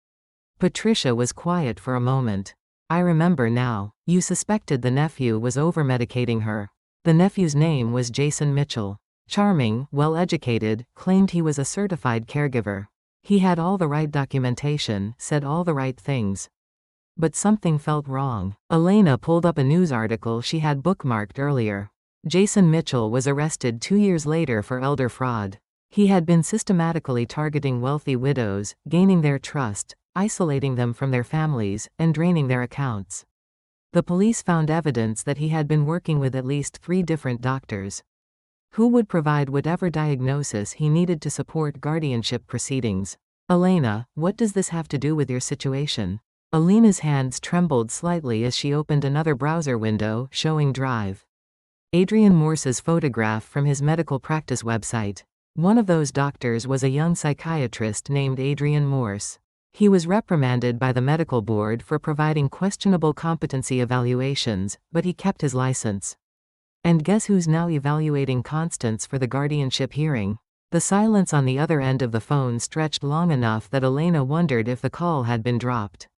Patricia was quiet for a moment. I remember now. You suspected the nephew was over-medicating her. The nephew's name was Jason Mitchell. Charming, well-educated, claimed he was a certified caregiver. He had all the right documentation, said all the right things. But something felt wrong. Elena pulled up a news article she had bookmarked earlier. Jason Mitchell was arrested 2 years later for elder fraud. He had been systematically targeting wealthy widows, gaining their trust, isolating them from their families, and draining their accounts. The police found evidence that he had been working with at least 3 different doctors, who would provide whatever diagnosis he needed to support guardianship proceedings. Elena, what does this have to do with your situation? Elena's hands trembled slightly as she opened another browser window, showing Drive. Adrian Morse's photograph from his medical practice website. One of those doctors was a young psychiatrist named Adrian Morse. He was reprimanded by the medical board for providing questionable competency evaluations, but he kept his license. And guess who's now evaluating Constance for the guardianship hearing? The silence on the other end of the phone stretched long enough that Elena wondered if the call had been dropped.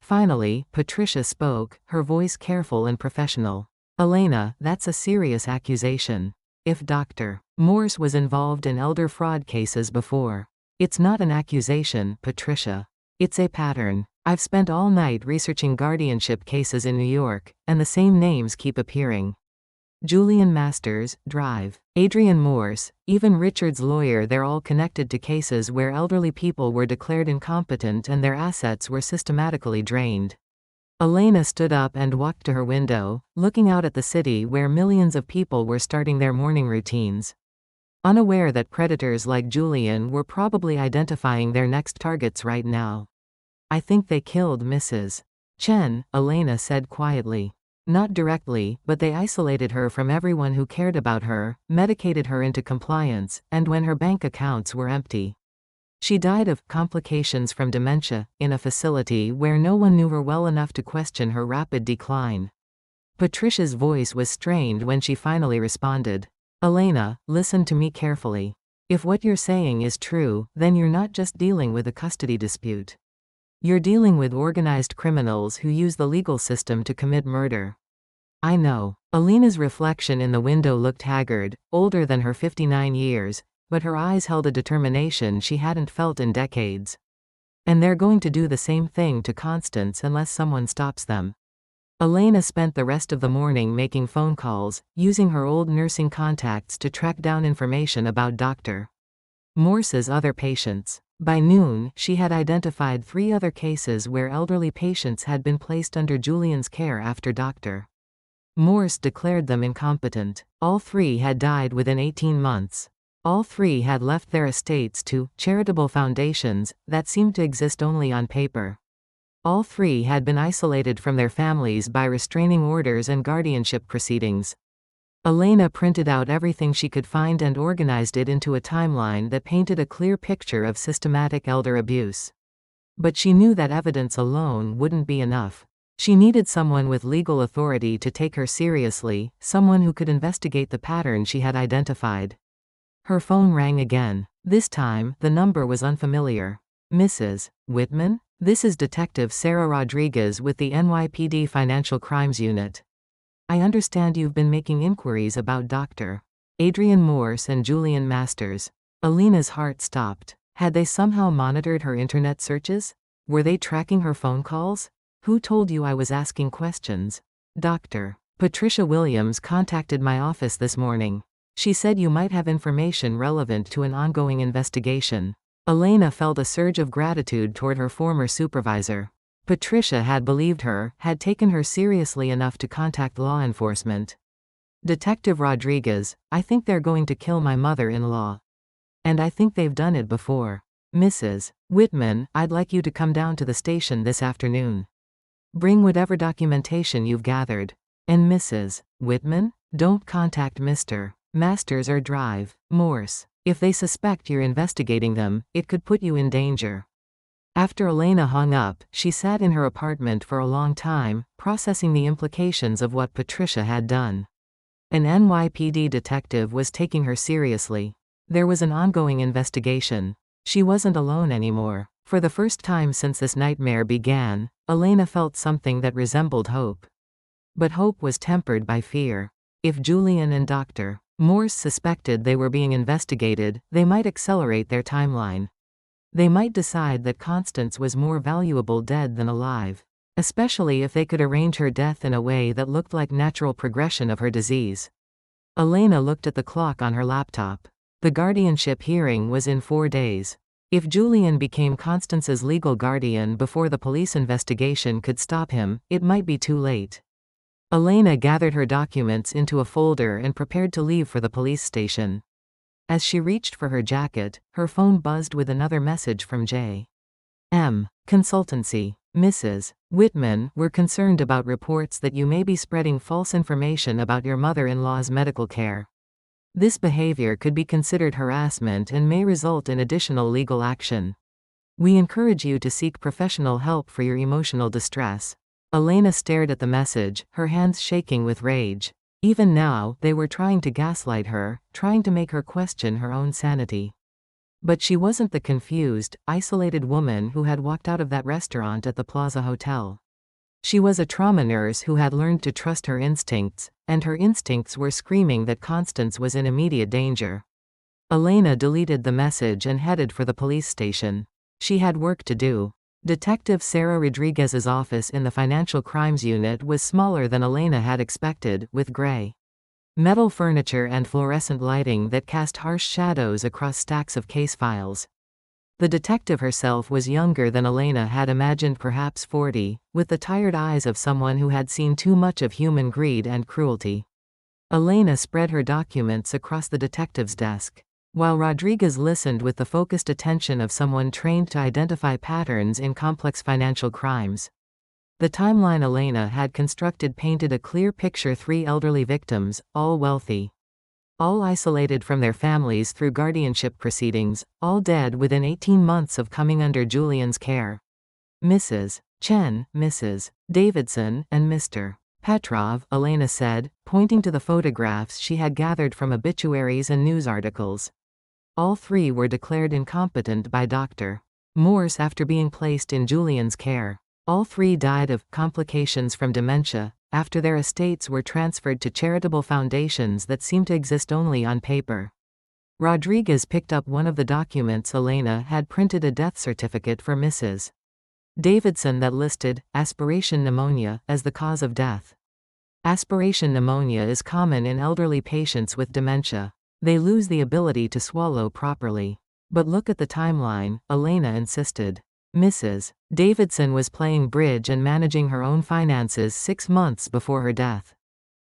Finally, Patricia spoke, her voice careful and professional. Elena, that's a serious accusation. If Dr. Morse was involved in elder fraud cases before, it's not an accusation, Patricia. It's a pattern. I've spent all night researching guardianship cases in New York, and the same names keep appearing. Julian Masters, Drive. Adrian Morse, even Richard's lawyer, they're all connected to cases where elderly people were declared incompetent and their assets were systematically drained. Elena stood up and walked to her window, looking out at the city where millions of people were starting their morning routines. Unaware that predators like Julian were probably identifying their next targets right now. I think they killed Mrs. Chen, Elena said quietly. Not directly, but they isolated her from everyone who cared about her, medicated her into compliance, and when her bank accounts were empty, she died of complications from dementia, in a facility where no one knew her well enough to question her rapid decline. Patricia's voice was strained when she finally responded. Elena, listen to me carefully. If what you're saying is true, then you're not just dealing with a custody dispute. You're dealing with organized criminals who use the legal system to commit murder. I know. Elena's reflection in the window looked haggard, older than her 59 years, but her eyes held a determination she hadn't felt in decades. And they're going to do the same thing to Constance unless someone stops them. Elena spent the rest of the morning making phone calls, using her old nursing contacts to track down information about Dr. Morse's other patients. By noon, she had identified 3 other cases where elderly patients had been placed under Julian's care after Dr. Morse declared them incompetent. All 3 had died within 18 months. All 3 had left their estates to charitable foundations that seemed to exist only on paper. All 3 had been isolated from their families by restraining orders and guardianship proceedings. Elena printed out everything she could find and organized it into a timeline that painted a clear picture of systematic elder abuse. But she knew that evidence alone wouldn't be enough. She needed someone with legal authority to take her seriously, someone who could investigate the pattern she had identified. Her phone rang again. This time, the number was unfamiliar. Mrs. Whitman? This is Detective Sarah Rodriguez with the NYPD Financial Crimes Unit. I understand you've been making inquiries about Dr. Adrian Morse and Julian Masters. Elena's heart stopped. Had they somehow monitored her internet searches? Were they tracking her phone calls? Who told you I was asking questions? Dr. Patricia Williams contacted my office this morning. She said you might have information relevant to an ongoing investigation. Elena felt a surge of gratitude toward her former supervisor. Patricia had believed her, had taken her seriously enough to contact law enforcement. Detective Rodriguez, I think they're going to kill my mother-in-law. And I think they've done it before. Mrs. Whitman, I'd like you to come down to the station this afternoon. Bring whatever documentation you've gathered. And Mrs. Whitman, don't contact Mr. Masters or Drive Morse. If they suspect you're investigating them, it could put you in danger. After Elena hung up, she sat in her apartment for a long time, processing the implications of what Patricia had done. An NYPD detective was taking her seriously. There was an ongoing investigation. She wasn't alone anymore. For the first time since this nightmare began, Elena felt something that resembled hope. But hope was tempered by fear. If Julian and Dr. Morse suspected they were being investigated, they might accelerate their timeline. They might decide that Constance was more valuable dead than alive. Especially if they could arrange her death in a way that looked like natural progression of her disease. Elena looked at the clock on her laptop. The guardianship hearing was in 4 days. If Julian became Constance's legal guardian before the police investigation could stop him, it might be too late. Elena gathered her documents into a folder and prepared to leave for the police station. As she reached for her jacket, her phone buzzed with another message from J.M. Consultancy. Mrs. Whitman, we're concerned about reports that you may be spreading false information about your mother-in-law's medical care. This behavior could be considered harassment and may result in additional legal action. We encourage you to seek professional help for your emotional distress. Elena stared at the message, her hands shaking with rage. Even now, they were trying to gaslight her, trying to make her question her own sanity. But she wasn't the confused, isolated woman who had walked out of that restaurant at the Plaza Hotel. She was a trauma nurse who had learned to trust her instincts, and her instincts were screaming that Constance was in immediate danger. Elena deleted the message and headed for the police station. She had work to do. Detective Sarah Rodriguez's office in the Financial Crimes Unit was smaller than Elena had expected, with gray metal furniture and fluorescent lighting that cast harsh shadows across stacks of case files. The detective herself was younger than Elena had imagined, perhaps 40, with the tired eyes of someone who had seen too much of human greed and cruelty. Elena spread her documents across the detective's desk, while Rodriguez listened with the focused attention of someone trained to identify patterns in complex financial crimes. The timeline Elena had constructed painted a clear picture: 3 elderly victims, all wealthy. All isolated from their families through guardianship proceedings, all dead within 18 months of coming under Julian's care. Mrs. Chen, Mrs. Davidson, and Mr. Petrov, Elena said, pointing to the photographs she had gathered from obituaries and news articles. All 3 were declared incompetent by Dr. Morse after being placed in Julian's care. All 3 died of complications from dementia, after their estates were transferred to charitable foundations that seemed to exist only on paper. Rodriguez picked up one of the documents Elena had printed, a death certificate for Mrs. Davidson that listed aspiration pneumonia as the cause of death. Aspiration pneumonia is common in elderly patients with dementia. They lose the ability to swallow properly. But look at the timeline, Elena insisted. Mrs. Davidson was playing bridge and managing her own finances 6 months before her death.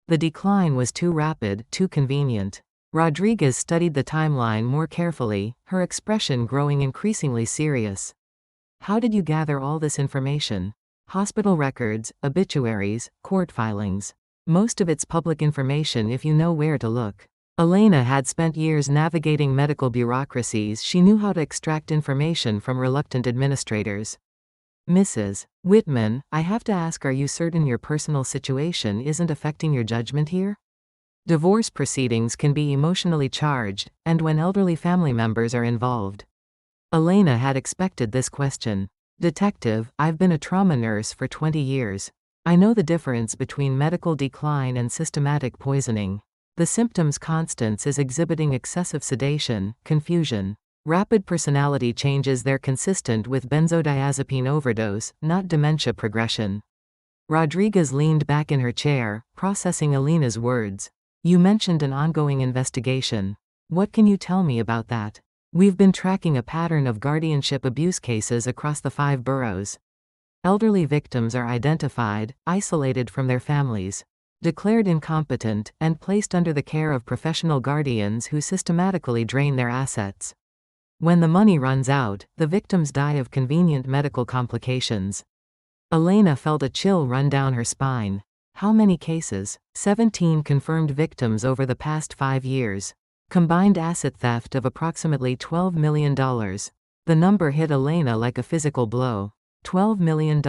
The decline was too rapid, too convenient. Rodriguez studied the timeline more carefully, her expression growing increasingly serious. How did you gather all this information? Hospital records, obituaries, court filings. Most of it's public information if you know where to look. Elena had spent years navigating medical bureaucracies. She knew how to extract information from reluctant administrators. Mrs. Whitman, I have to ask, are you certain your personal situation isn't affecting your judgment here? Divorce proceedings can be emotionally charged, and when elderly family members are involved. Elena had expected this question. Detective, I've been a trauma nurse for 20 years. I know the difference between medical decline and systematic poisoning. The symptoms Constance is exhibiting: excessive sedation, confusion, rapid personality changes. They're consistent with benzodiazepine overdose, not dementia progression. Rodriguez leaned back in her chair, processing Elena's words. You mentioned an ongoing investigation. What can you tell me about that? We've been tracking a pattern of guardianship abuse cases across the 5 boroughs. Elderly victims are identified, isolated from their families, declared incompetent, and placed under the care of professional guardians who systematically drain their assets. When the money runs out, the victims die of convenient medical complications. Elena felt a chill run down her spine. How many cases? 17 confirmed victims over the past 5 years. Combined asset theft of approximately $12 million. The number hit Elena like a physical blow. $12 million.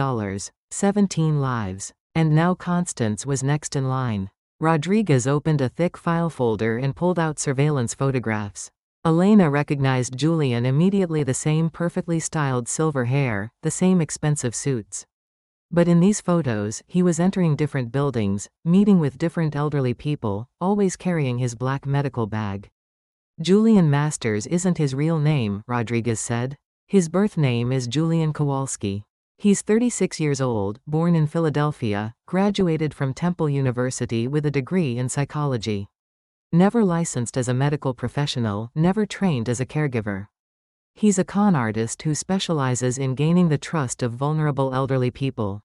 17 lives. And now Constance was next in line. Rodriguez opened a thick file folder and pulled out surveillance photographs. Elena recognized Julian immediately, the same perfectly styled silver hair, the same expensive suits. But in these photos, he was entering different buildings, meeting with different elderly people, always carrying his black medical bag. Julian Masters isn't his real name, Rodriguez said. His birth name is Julian Kowalski. He's 36 years old, born in Philadelphia, graduated from Temple University with a degree in psychology. Never licensed as a medical professional, never trained as a caregiver. He's a con artist who specializes in gaining the trust of vulnerable elderly people.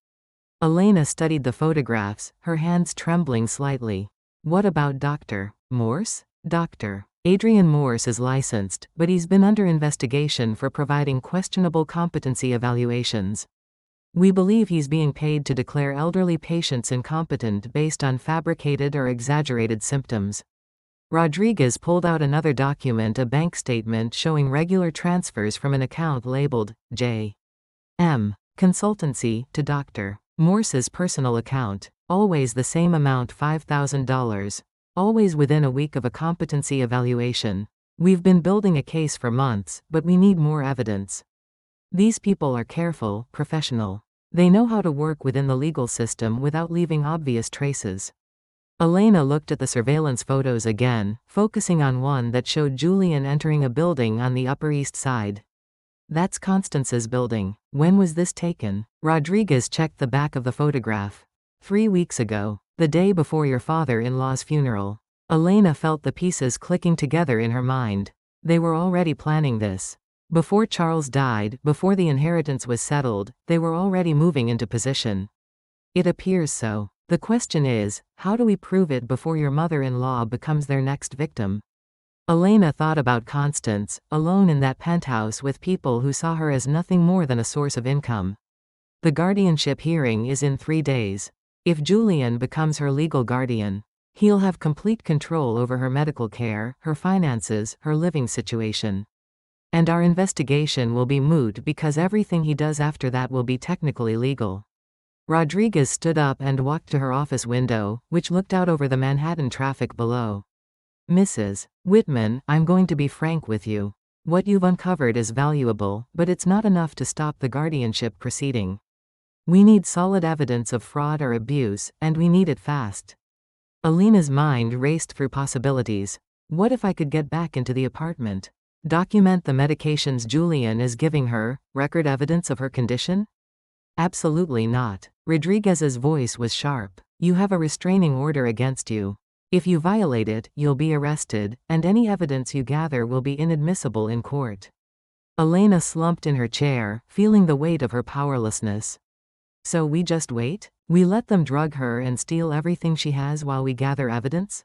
Elena studied the photographs, her hands trembling slightly. What about Dr. Morse? Dr. Adrian Morse is licensed, but he's been under investigation for providing questionable competency evaluations. We believe he's being paid to declare elderly patients incompetent based on fabricated or exaggerated symptoms. Rodriguez pulled out another document, a bank statement showing regular transfers from an account labeled J.M. Consultancy to Dr. Morse's personal account. Always the same amount, $5,000. Always within a week of a competency evaluation. We've been building a case for months, but we need more evidence. These people are careful, professional. They know how to work within the legal system without leaving obvious traces. Elena looked at the surveillance photos again, focusing on one that showed Julian entering a building on the Upper East Side. That's Constance's building. When was this taken? Rodriguez checked the back of the photograph. 3 weeks ago. The day before your father-in-law's funeral. Elena felt the pieces clicking together in her mind. They were already planning this. Before Charles died, before the inheritance was settled, they were already moving into position. It appears so. The question is, how do we prove it before your mother-in-law becomes their next victim? Elena thought about Constance, alone in that penthouse with people who saw her as nothing more than a source of income. The guardianship hearing is in 3 days. If Julian becomes her legal guardian, he'll have complete control over her medical care, her finances, her living situation. And our investigation will be moot because everything he does after that will be technically legal. Rodriguez stood up and walked to her office window, which looked out over the Manhattan traffic below. Mrs. Whitman, I'm going to be frank with you. What you've uncovered is valuable, but it's not enough to stop the guardianship proceeding. We need solid evidence of fraud or abuse, and we need it fast. Elena's mind raced through possibilities. What if I could get back into the apartment? Document the medications Julian is giving her, record evidence of her condition? Absolutely not. Rodriguez's voice was sharp. You have a restraining order against you. If you violate it, you'll be arrested, and any evidence you gather will be inadmissible in court. Elena slumped in her chair, feeling the weight of her powerlessness. So we just wait? We let them drug her and steal everything she has while we gather evidence?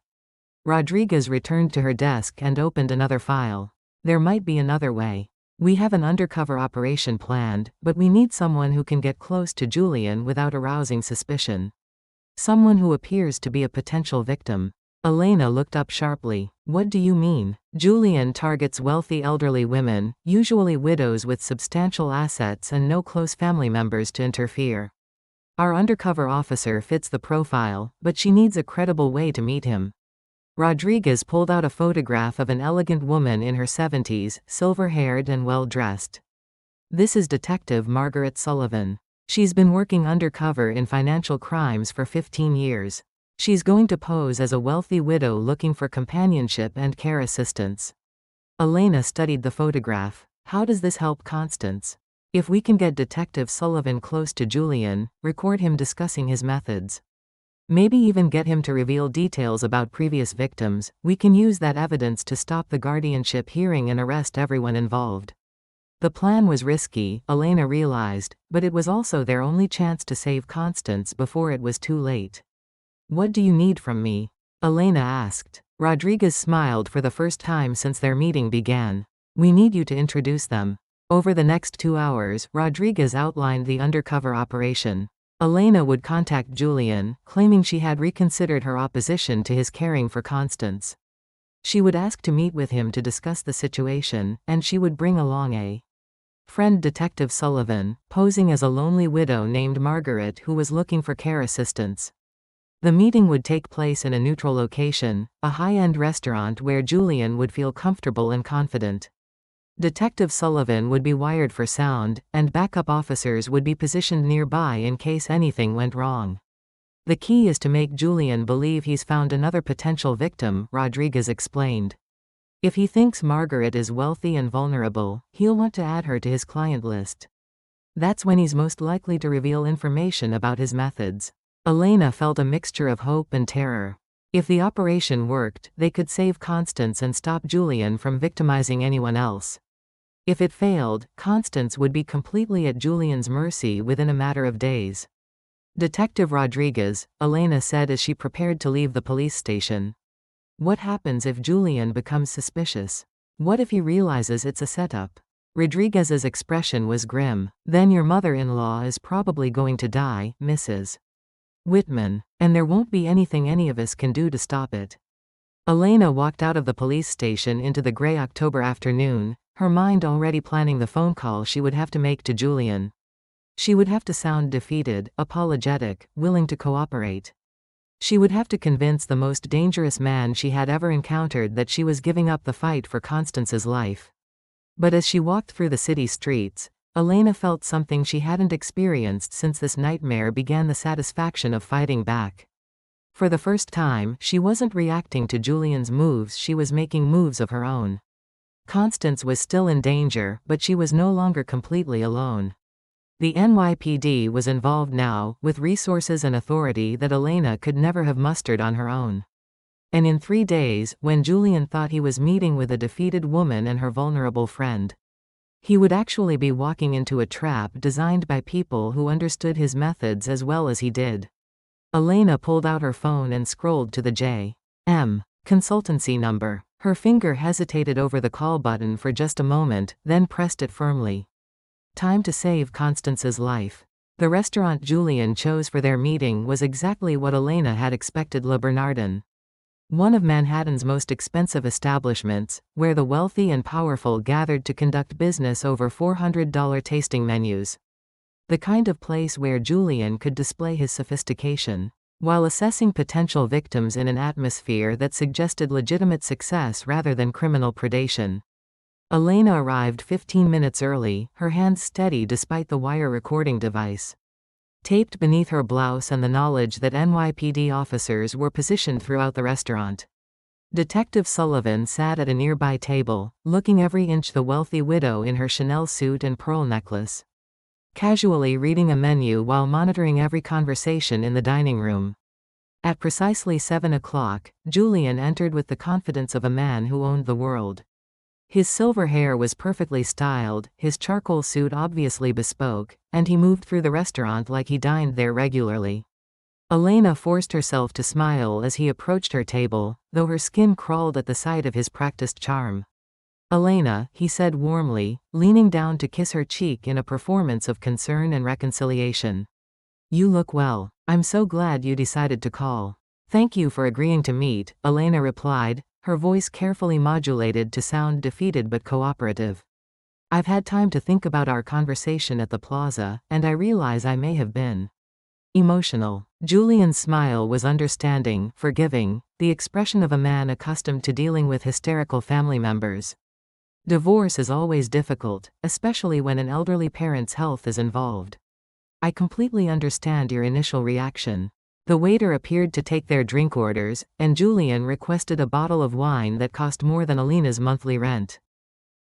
Rodriguez returned to her desk and opened another file. There might be another way. We have an undercover operation planned, but we need someone who can get close to Julian without arousing suspicion. Someone who appears to be a potential victim. Elena looked up sharply. What do you mean? Julian targets wealthy elderly women, usually widows with substantial assets and no close family members to interfere. Our undercover officer fits the profile, but she needs a credible way to meet him. Rodriguez pulled out a photograph of an elegant woman in her 70s, silver-haired and well-dressed. This is Detective Margaret Sullivan. She's been working undercover in financial crimes for 15 years. She's going to pose as a wealthy widow looking for companionship and care assistance. Elena studied the photograph. How does this help Constance? If we can get Detective Sullivan close to Julian, record him discussing his methods. Maybe even get him to reveal details about previous victims, we can use that evidence to stop the guardianship hearing and arrest everyone involved. The plan was risky, Elena realized, but it was also their only chance to save Constance before it was too late. What do you need from me? Elena asked. Rodriguez smiled for the first time since their meeting began. We need you to introduce them. Over the next 2 hours, Rodriguez outlined the undercover operation. Elena would contact Julian, claiming she had reconsidered her opposition to his caring for Constance. She would ask to meet with him to discuss the situation, and she would bring along a friend, Detective Sullivan, posing as a lonely widow named Margaret who was looking for care assistance. The meeting would take place in a neutral location, a high-end restaurant where Julian would feel comfortable and confident. Detective Sullivan would be wired for sound, and backup officers would be positioned nearby in case anything went wrong. The key is to make Julian believe he's found another potential victim, Rodriguez explained. If he thinks Margaret is wealthy and vulnerable, he'll want to add her to his client list. That's when he's most likely to reveal information about his methods. Elena felt a mixture of hope and terror. If the operation worked, they could save Constance and stop Julian from victimizing anyone else. If it failed, Constance would be completely at Julian's mercy within a matter of days. Detective Rodriguez, Elena said as she prepared to leave the police station. What happens if Julian becomes suspicious? What if he realizes it's a setup? Rodriguez's expression was grim. Then your mother-in-law is probably going to die, Mrs. Whitman, and there won't be anything any of us can do to stop it. Elena walked out of the police station into the gray October afternoon, her mind already planning the phone call she would have to make to Julian. She would have to sound defeated, apologetic, willing to cooperate. She would have to convince the most dangerous man she had ever encountered that she was giving up the fight for Constance's life. But as she walked through the city streets, Elena felt something she hadn't experienced since this nightmare began: the satisfaction of fighting back. For the first time, she wasn't reacting to Julian's moves, she was making moves of her own. Constance was still in danger, but she was no longer completely alone. The NYPD was involved now, with resources and authority that Elena could never have mustered on her own. And in 3 days, when Julian thought he was meeting with a defeated woman and her vulnerable friend, he would actually be walking into a trap designed by people who understood his methods as well as he did. Elena pulled out her phone and scrolled to the J.M. consultancy number. Her finger hesitated over the call button for just a moment, then pressed it firmly. Time to save Constance's life. The restaurant Julian chose for their meeting was exactly what Elena had expected: Le Bernardin. One of Manhattan's most expensive establishments, where the wealthy and powerful gathered to conduct business over $400 tasting menus. The kind of place where Julian could display his sophistication, while assessing potential victims in an atmosphere that suggested legitimate success rather than criminal predation. Elena arrived 15 minutes early, her hands steady despite the wire recording device taped beneath her blouse and the knowledge that NYPD officers were positioned throughout the restaurant. Detective Sullivan sat at a nearby table, looking every inch the wealthy widow in her Chanel suit and pearl necklace, casually reading a menu while monitoring every conversation in the dining room. At precisely 7 o'clock, Julian entered with the confidence of a man who owned the world. His silver hair was perfectly styled, his charcoal suit obviously bespoke, and he moved through the restaurant like he dined there regularly. Elena forced herself to smile as he approached her table, though her skin crawled at the sight of his practiced charm. "Elena," he said warmly, leaning down to kiss her cheek in a performance of concern and reconciliation. "You look well. I'm so glad you decided to call." "Thank you for agreeing to meet," Elena replied, her voice carefully modulated to sound defeated but cooperative. "I've had time to think about our conversation at the plaza, and I realize I may have been emotional." Julian's smile was understanding, forgiving, the expression of a man accustomed to dealing with hysterical family members. Divorce is always difficult, especially when an elderly parent's health is involved. "I completely understand your initial reaction." The waiter appeared to take their drink orders, and Julian requested a bottle of wine that cost more than Elena's monthly rent.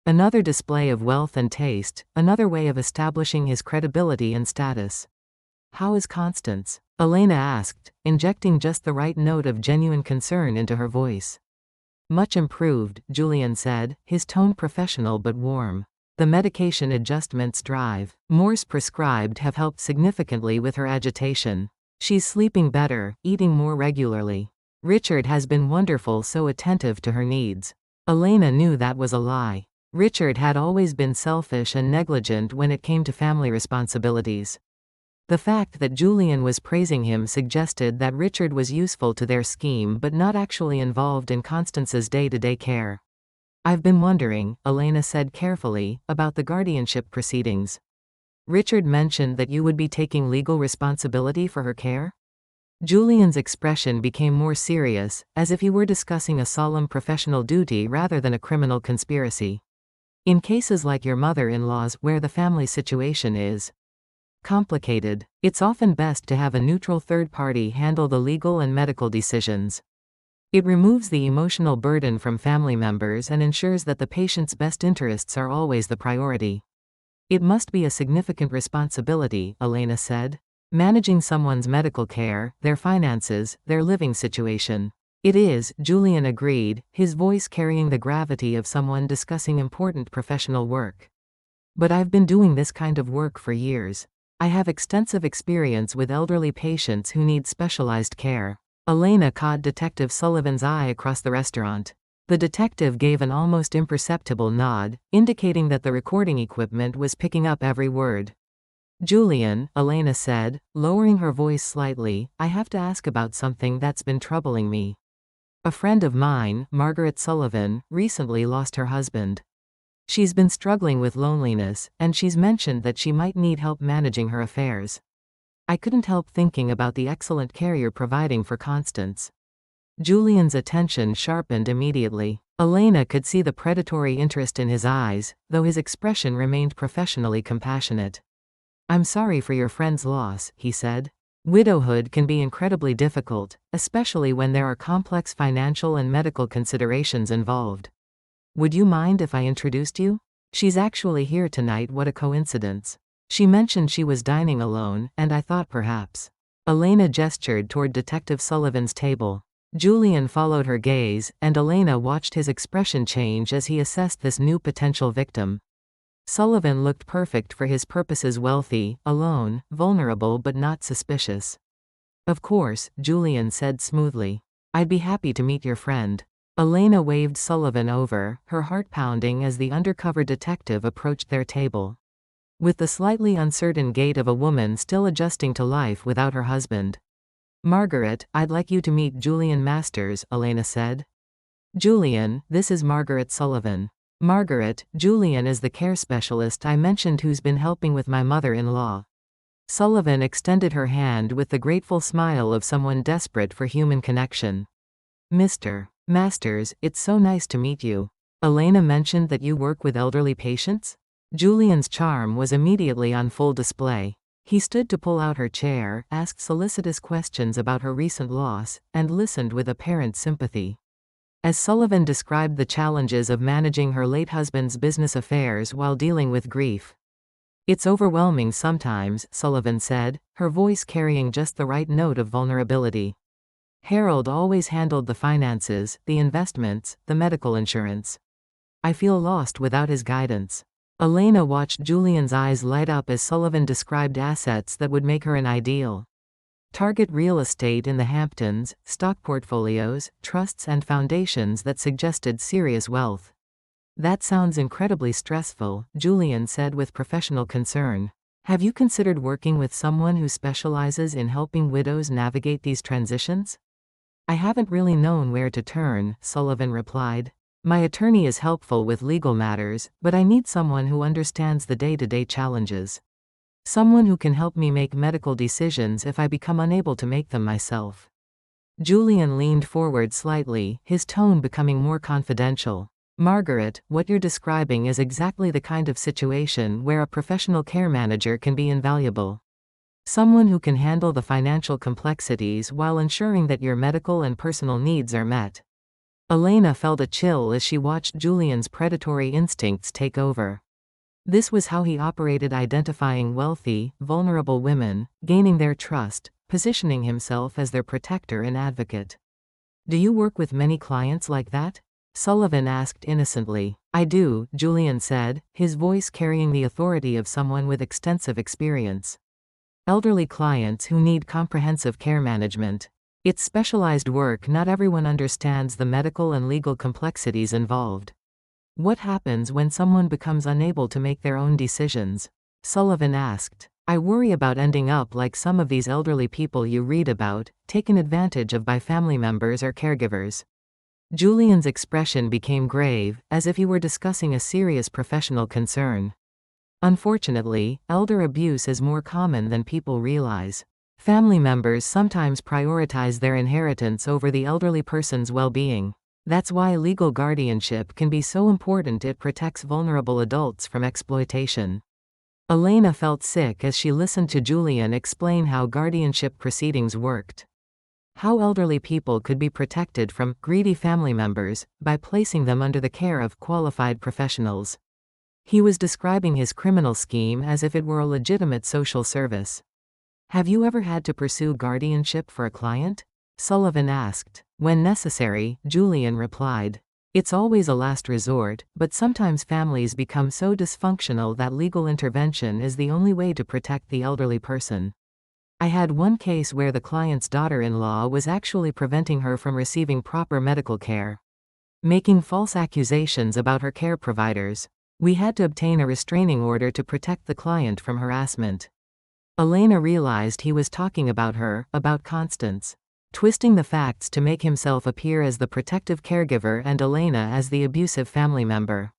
Another display of wealth and taste, another way of establishing his credibility and status. "How is Constance?" Elena asked, injecting just the right note of genuine concern into her voice. "Much improved," Julian said, his tone professional but warm. "The medication adjustments Morse prescribed have helped significantly with her agitation. She's sleeping better, eating more regularly. Richard has been wonderful, so attentive to her needs." Elena knew that was a lie. Richard had always been selfish and negligent when it came to family responsibilities. The fact that Julian was praising him suggested that Richard was useful to their scheme but not actually involved in Constance's day-to-day care. "I've been wondering," Elena said carefully, "about the guardianship proceedings. Richard mentioned that you would be taking legal responsibility for her care?" Julian's expression became more serious, as if he were discussing a solemn professional duty rather than a criminal conspiracy. "In cases like your mother-in-law's, where the family situation is complicated, it's often best to have a neutral third party handle the legal and medical decisions. It removes the emotional burden from family members and ensures that the patient's best interests are always the priority." "It must be a significant responsibility," Elena said. "Managing someone's medical care, their finances, their living situation." "It is," Julian agreed, his voice carrying the gravity of someone discussing important professional work. "But I've been doing this kind of work for years. I have extensive experience with elderly patients who need specialized care." Elena caught Detective Sullivan's eye across the restaurant. The detective gave an almost imperceptible nod, indicating that the recording equipment was picking up every word. "Julian," Elena said, lowering her voice slightly, "I have to ask about something that's been troubling me. A friend of mine, Margaret Sullivan, recently lost her husband. She's been struggling with loneliness, and she's mentioned that she might need help managing her affairs. I couldn't help thinking about the excellent care you're providing for Constance." Julian's attention sharpened immediately. Elena could see the predatory interest in his eyes, though his expression remained professionally compassionate. "I'm sorry for your friend's loss," he said. "Widowhood can be incredibly difficult, especially when there are complex financial and medical considerations involved. Would you mind if I introduced you? She's actually here tonight. What a coincidence. She mentioned she was dining alone, and I thought perhaps." Elena gestured toward Detective Sullivan's table. Julian followed her gaze, and Elena watched his expression change as he assessed this new potential victim. Sullivan looked perfect for his purposes: wealthy, alone, vulnerable but not suspicious. "Of course," Julian said smoothly. "I'd be happy to meet your friend." Elena waved Sullivan over, her heart pounding as the undercover detective approached their table. With the slightly uncertain gait of a woman still adjusting to life without her husband. "Margaret, I'd like you to meet Julian Masters," Elena said. "Julian, this is Margaret Sullivan." "Margaret, Julian is the care specialist I mentioned who's been helping with my mother-in-law." Sullivan extended her hand with the grateful smile of someone desperate for human connection. "Mr. Masters, it's so nice to meet you. Elena mentioned that you work with elderly patients?" Julian's charm was immediately on full display. He stood to pull out her chair, asked solicitous questions about her recent loss, and listened with apparent sympathy. As Sullivan described the challenges of managing her late husband's business affairs while dealing with grief. "It's overwhelming sometimes," Sullivan said, her voice carrying just the right note of vulnerability. "Harold always handled the finances, the investments, the medical insurance. I feel lost without his guidance." Elena watched Julian's eyes light up as Sullivan described assets that would make her an ideal target: real estate in the Hamptons, stock portfolios, trusts and foundations that suggested serious wealth. "That sounds incredibly stressful," Julian said with professional concern. "Have you considered working with someone who specializes in helping widows navigate these transitions?" "I haven't really known where to turn," Sullivan replied. "My attorney is helpful with legal matters, but I need someone who understands the day-to-day challenges. Someone who can help me make medical decisions if I become unable to make them myself." Julian leaned forward slightly, his tone becoming more confidential. "Margaret, what you're describing is exactly the kind of situation where a professional care manager can be invaluable. Someone who can handle the financial complexities while ensuring that your medical and personal needs are met." Elena felt a chill as she watched Julian's predatory instincts take over. This was how he operated: identifying wealthy, vulnerable women, gaining their trust, positioning himself as their protector and advocate. "Do you work with many clients like that?" Sullivan asked innocently. "I do," Julian said, his voice carrying the authority of someone with extensive experience. "Elderly clients who need comprehensive care management. It's specialized work. Not everyone understands the medical and legal complexities involved." What happens when someone becomes unable to make their own decisions? Sullivan asked. I worry about ending up like some of these elderly people you read about, taken advantage of by family members or caregivers. Julian's expression became grave, as if he were discussing a serious professional concern. Unfortunately, elder abuse is more common than people realize. Family members sometimes prioritize their inheritance over the elderly person's well-being. That's why legal guardianship can be so important. It protects vulnerable adults from exploitation. Elena felt sick as she listened to Julian explain how guardianship proceedings worked. How elderly people could be protected from greedy family members by placing them under the care of qualified professionals. He was describing his criminal scheme as if it were a legitimate social service. Have you ever had to pursue guardianship for a client? Sullivan asked. When necessary, Julian replied. It's always a last resort, but sometimes families become so dysfunctional that legal intervention is the only way to protect the elderly person. I had one case where the client's daughter-in-law was actually preventing her from receiving proper medical care, making false accusations about her care providers. We had to obtain a restraining order to protect the client from harassment. Elena realized he was talking about her, about Constance, twisting the facts to make himself appear as the protective caregiver and Elena as the abusive family member.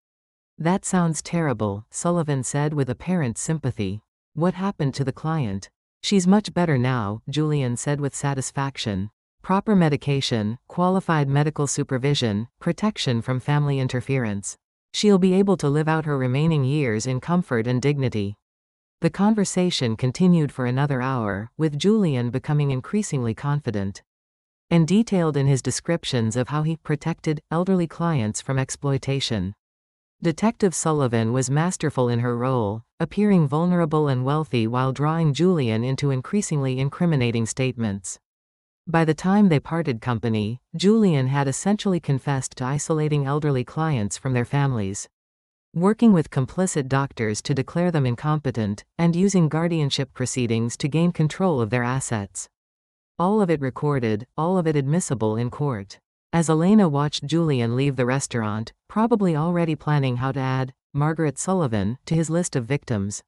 That sounds terrible, Sullivan said with apparent sympathy. What happened to the client? She's much better now, Julian said with satisfaction. Proper medication, qualified medical supervision, protection from family interference. She'll be able to live out her remaining years in comfort and dignity. The conversation continued for another hour, with Julian becoming increasingly confident and detailed in his descriptions of how he protected elderly clients from exploitation. Detective Sullivan was masterful in her role, appearing vulnerable and wealthy while drawing Julian into increasingly incriminating statements. By the time they parted company, Julian had essentially confessed to isolating elderly clients from their families, working with complicit doctors to declare them incompetent, and using guardianship proceedings to gain control of their assets. All of it recorded, all of it admissible in court. As Elena watched Julian leave the restaurant, probably already planning how to add Margaret Sullivan to his list of victims,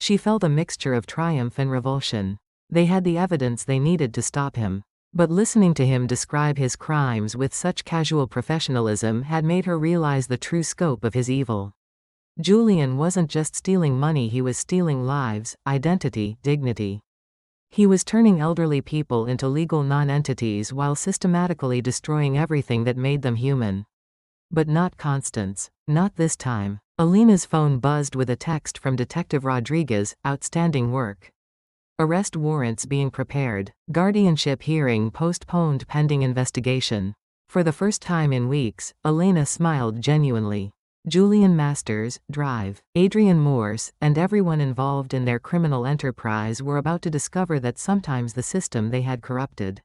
she felt a mixture of triumph and revulsion. They had the evidence they needed to stop him. But listening to him describe his crimes with such casual professionalism had made her realize the true scope of his evil. Julian wasn't just stealing money, he was stealing lives, identity, dignity. He was turning elderly people into legal non-entities while systematically destroying everything that made them human. But not Constance. Not this time. Elena's phone buzzed with a text from Detective Rodriguez. Outstanding work. Arrest warrants being prepared. Guardianship hearing postponed pending investigation. For the first time in weeks, Elena smiled genuinely. Julian Masters, Drive, Adrian Morse, and everyone involved in their criminal enterprise were about to discover that sometimes the system they had corrupted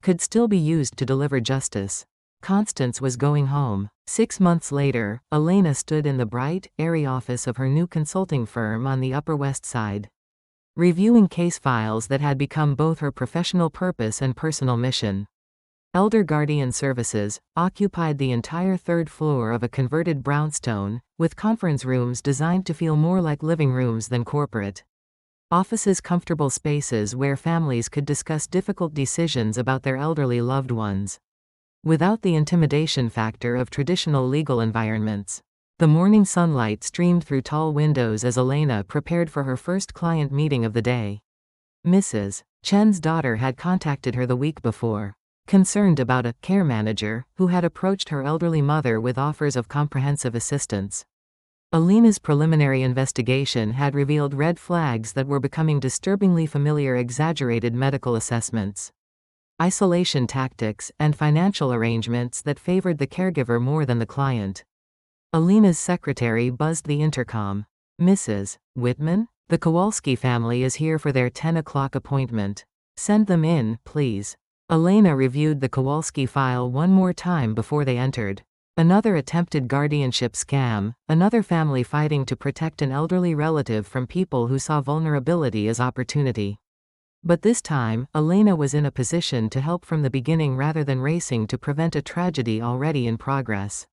could still be used to deliver justice. Constance was going home. 6 months later, Elena stood in the bright, airy office of her new consulting firm on the Upper West Side, reviewing case files that had become both her professional purpose and personal mission. Elder Guardian Services occupied the entire third floor of a converted brownstone, with conference rooms designed to feel more like living rooms than corporate offices, comfortable spaces where families could discuss difficult decisions about their elderly loved ones, without the intimidation factor of traditional legal environments. The morning sunlight streamed through tall windows as Elena prepared for her first client meeting of the day. Mrs. Chen's daughter had contacted her the week before, concerned about a care manager who had approached her elderly mother with offers of comprehensive assistance. Elena's preliminary investigation had revealed red flags that were becoming disturbingly familiar: exaggerated medical assessments, isolation tactics, and financial arrangements that favored the caregiver more than the client. Elena's secretary buzzed the intercom. Mrs. Whitman? The Kowalski family is here for their 10 o'clock appointment. Send them in, please. Elena reviewed the Kowalski file one more time before they entered. Another attempted guardianship scam, another family fighting to protect an elderly relative from people who saw vulnerability as opportunity. But this time, Elena was in a position to help from the beginning rather than racing to prevent a tragedy already in progress.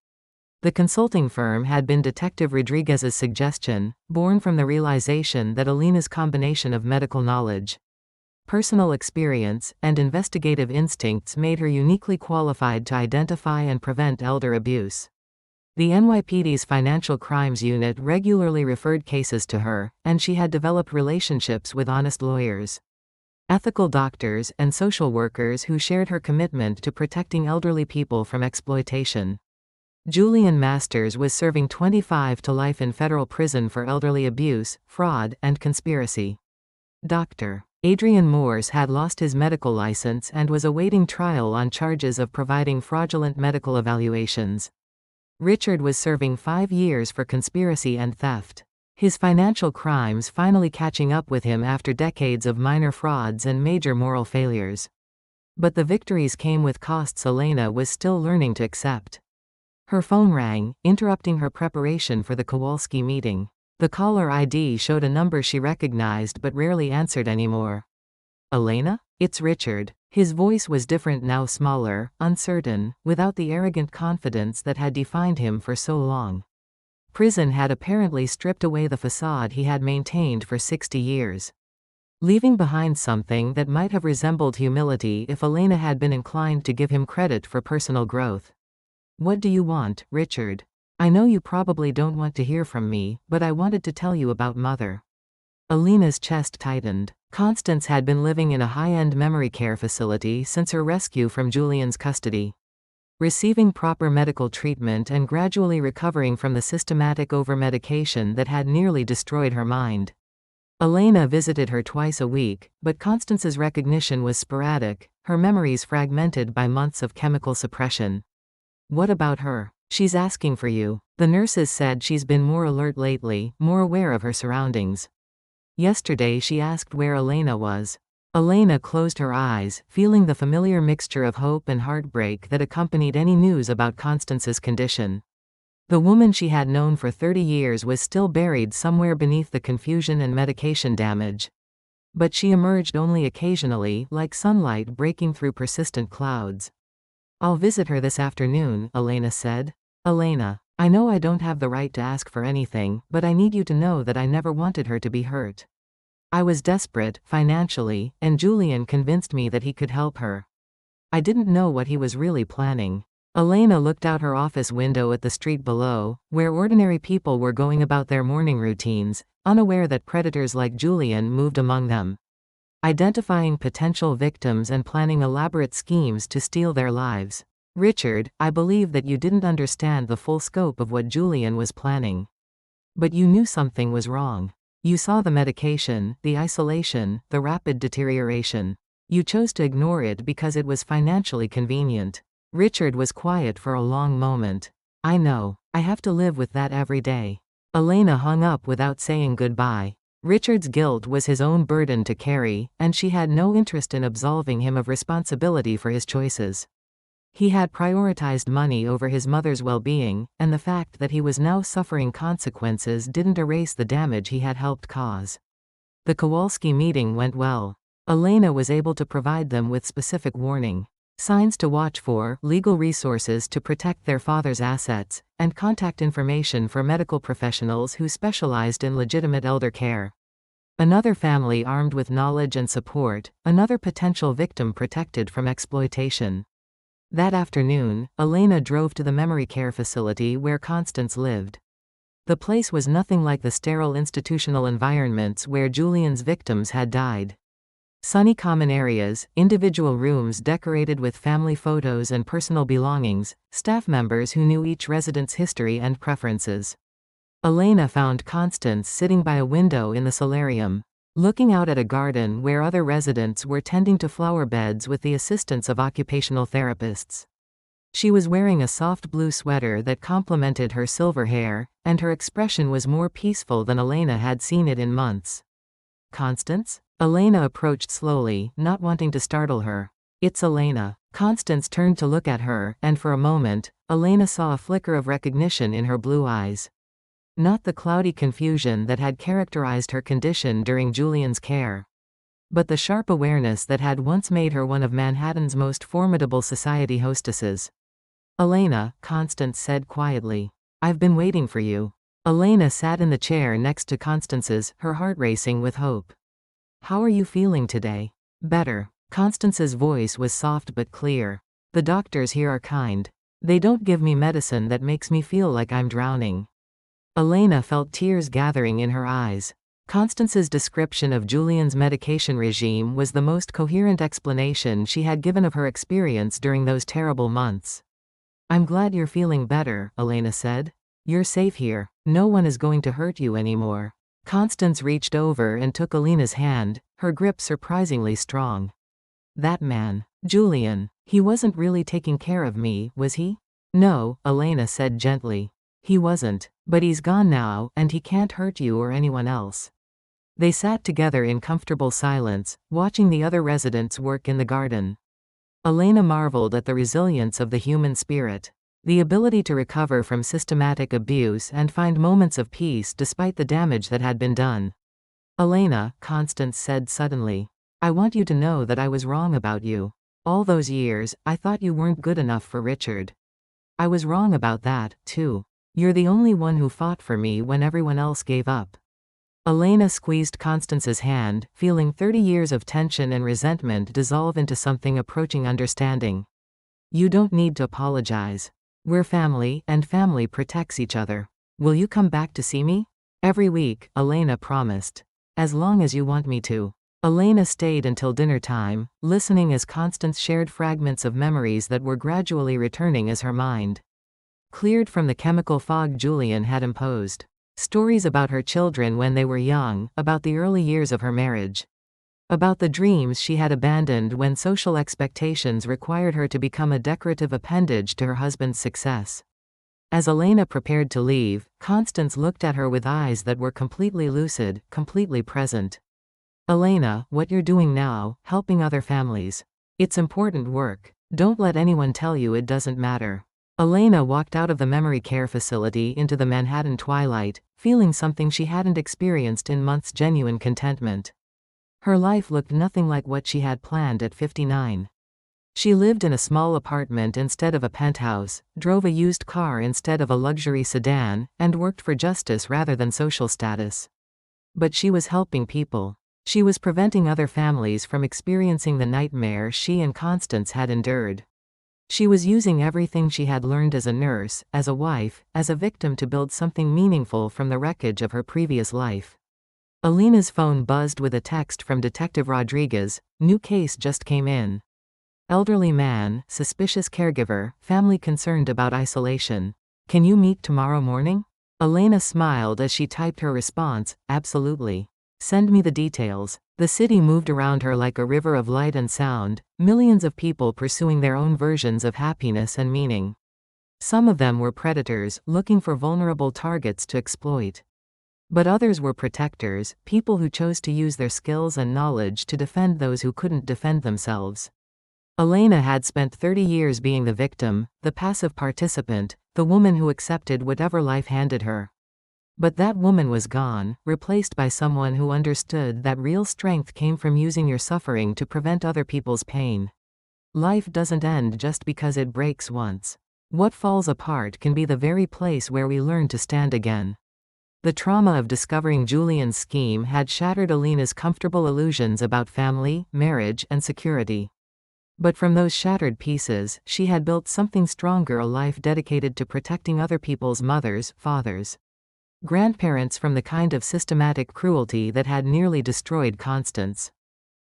The consulting firm had been Detective Rodriguez's suggestion, born from the realization that Alina's combination of medical knowledge, personal experience, and investigative instincts made her uniquely qualified to identify and prevent elder abuse. The NYPD's Financial Crimes Unit regularly referred cases to her, and she had developed relationships with honest lawyers, ethical doctors, and social workers who shared her commitment to protecting elderly people from exploitation. Julian Masters was serving 25 to life in federal prison for elderly abuse, fraud, and conspiracy. Dr. Adrian Morse had lost his medical license and was awaiting trial on charges of providing fraudulent medical evaluations. Richard was serving 5 years for conspiracy and theft. His financial crimes finally catching up with him after decades of minor frauds and major moral failures. But the victories came with costs Elena was still learning to accept. Her phone rang, interrupting her preparation for the Kowalski meeting. The caller ID showed a number she recognized but rarely answered anymore. Elena? It's Richard. His voice was different now, smaller, uncertain, without the arrogant confidence that had defined him for so long. Prison had apparently stripped away the facade he had maintained for 60 years. Leaving behind something that might have resembled humility if Elena had been inclined to give him credit for personal growth. What do you want, Richard? I know you probably don't want to hear from me, but I wanted to tell you about Mother. Elena's chest tightened. Constance had been living in a high-end memory care facility since her rescue from Julian's custody. Receiving proper medical treatment and gradually recovering from the systematic overmedication that had nearly destroyed her mind. Elena visited her twice a week, but Constance's recognition was sporadic, her memories fragmented by months of chemical suppression. What about her? She's asking for you. The nurses said she's been more alert lately, more aware of her surroundings. Yesterday she asked where Elena was. Elena closed her eyes, feeling the familiar mixture of hope and heartbreak that accompanied any news about Constance's condition. The woman she had known for 30 years was still buried somewhere beneath the confusion and medication damage. But she emerged only occasionally, like sunlight breaking through persistent clouds. I'll visit her this afternoon, Elena said. Elena, I know I don't have the right to ask for anything, but I need you to know that I never wanted her to be hurt. I was desperate, financially, and Julian convinced me that he could help her. I didn't know what he was really planning. Elena looked out her office window at the street below, where ordinary people were going about their morning routines, unaware that predators like Julian moved among them, identifying potential victims and planning elaborate schemes to steal their lives. Richard, I believe that you didn't understand the full scope of what Julian was planning. But you knew something was wrong. You saw the medication, the isolation, the rapid deterioration. You chose to ignore it because it was financially convenient. Richard was quiet for a long moment. I know. I have to live with that every day. Elena hung up without saying goodbye. Richard's guilt was his own burden to carry, and she had no interest in absolving him of responsibility for his choices. He had prioritized money over his mother's well-being, and the fact that he was now suffering consequences didn't erase the damage he had helped cause. The Kowalski meeting went well. Elena was able to provide them with specific warning signs to watch for, legal resources to protect their father's assets, and contact information for medical professionals who specialized in legitimate elder care. Another family armed with knowledge and support, another potential victim protected from exploitation. That afternoon, Elena drove to the memory care facility where Constance lived. The place was nothing like the sterile institutional environments where Julian's victims had died. Sunny common areas, individual rooms decorated with family photos and personal belongings, staff members who knew each resident's history and preferences. Elena found Constance sitting by a window in the solarium, looking out at a garden where other residents were tending to flower beds with the assistance of occupational therapists. She was wearing a soft blue sweater that complemented her silver hair, and her expression was more peaceful than Elena had seen it in months. Constance? Elena approached slowly, not wanting to startle her. It's Elena. Constance turned to look at her, and for a moment, Elena saw a flicker of recognition in her blue eyes. Not the cloudy confusion that had characterized her condition during Julian's care, but the sharp awareness that had once made her one of Manhattan's most formidable society hostesses. Elena, Constance said quietly. I've been waiting for you. Elena sat in the chair next to Constance's, her heart racing with hope. How are you feeling today? Better. Constance's voice was soft but clear. The doctors here are kind. They don't give me medicine that makes me feel like I'm drowning. Elena felt tears gathering in her eyes. Constance's description of Julian's medication regime was the most coherent explanation she had given of her experience during those terrible months. I'm glad you're feeling better, Elena said. You're safe here. No one is going to hurt you anymore. Constance reached over and took Elena's hand, her grip surprisingly strong. That man, Julian, he wasn't really taking care of me, was he? No, Elena said gently. He wasn't, but he's gone now, and he can't hurt you or anyone else. They sat together in comfortable silence, watching the other residents work in the garden. Elena marveled at the resilience of the human spirit. The ability to recover from systematic abuse and find moments of peace despite the damage that had been done. Elena, Constance said suddenly. I want you to know that I was wrong about you. All those years, I thought you weren't good enough for Richard. I was wrong about that, too. You're the only one who fought for me when everyone else gave up. Elena squeezed Constance's hand, feeling 30 years of tension and resentment dissolve into something approaching understanding. You don't need to apologize. We're family, and family protects each other. Will you come back to see me? Every week, Elena promised. As long as you want me to. Elena stayed until dinner time, listening as Constance shared fragments of memories that were gradually returning as her mind cleared from the chemical fog Julian had imposed. Stories about her children when they were young, about the early years of her marriage. About the dreams she had abandoned when social expectations required her to become a decorative appendage to her husband's success. As Elena prepared to leave, Constance looked at her with eyes that were completely lucid, completely present. Elena, what you're doing now, helping other families. It's important work. Don't let anyone tell you it doesn't matter. Elena walked out of the memory care facility into the Manhattan twilight, feeling something she hadn't experienced in months: genuine contentment. Her life looked nothing like what she had planned at 59. She lived in a small apartment instead of a penthouse, drove a used car instead of a luxury sedan, and worked for justice rather than social status. But she was helping people. She was preventing other families from experiencing the nightmare she and Constance had endured. She was using everything she had learned as a nurse, as a wife, as a victim to build something meaningful from the wreckage of her previous life. Elena's phone buzzed with a text from Detective Rodriguez. New case just came in. Elderly man, suspicious caregiver, family concerned about isolation. Can you meet tomorrow morning? Elena smiled as she typed her response, absolutely. Send me the details. The city moved around her like a river of light and sound, millions of people pursuing their own versions of happiness and meaning. Some of them were predators, looking for vulnerable targets to exploit. But others were protectors, people who chose to use their skills and knowledge to defend those who couldn't defend themselves. Elena had spent 30 years being the victim, the passive participant, the woman who accepted whatever life handed her. But that woman was gone, replaced by someone who understood that real strength came from using your suffering to prevent other people's pain. Life doesn't end just because it breaks once. What falls apart can be the very place where we learn to stand again. The trauma of discovering Julian's scheme had shattered Elena's comfortable illusions about family, marriage, and security. But from those shattered pieces, she had built something stronger: a life dedicated to protecting other people's mothers, fathers, grandparents from the kind of systematic cruelty that had nearly destroyed Constance.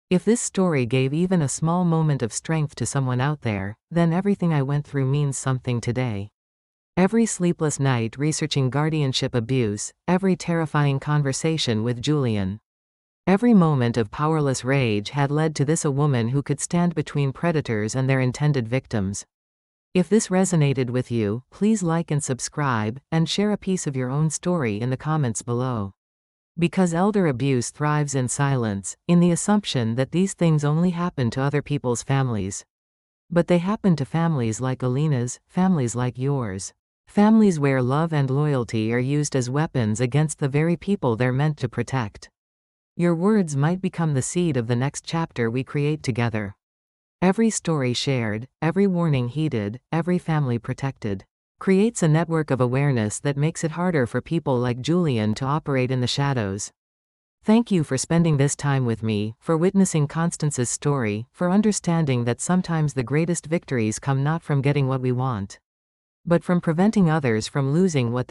If this story gave even a small moment of strength to someone out there, then everything I went through means something today. Every sleepless night researching guardianship abuse, every terrifying conversation with Julian, every moment of powerless rage had led to this: a woman who could stand between predators and their intended victims. If this resonated with you, please like and subscribe, and share a piece of your own story in the comments below. Because elder abuse thrives in silence, in the assumption that these things only happen to other people's families. But they happen to families like Elena's, families like yours. Families where love and loyalty are used as weapons against the very people they're meant to protect. Your words might become the seed of the next chapter we create together. Every story shared, every warning heeded, every family protected, creates a network of awareness that makes it harder for people like Julian to operate in the shadows. Thank you for spending this time with me, for witnessing Constance's story, for understanding that sometimes the greatest victories come not from getting what we want, but from preventing others from losing what they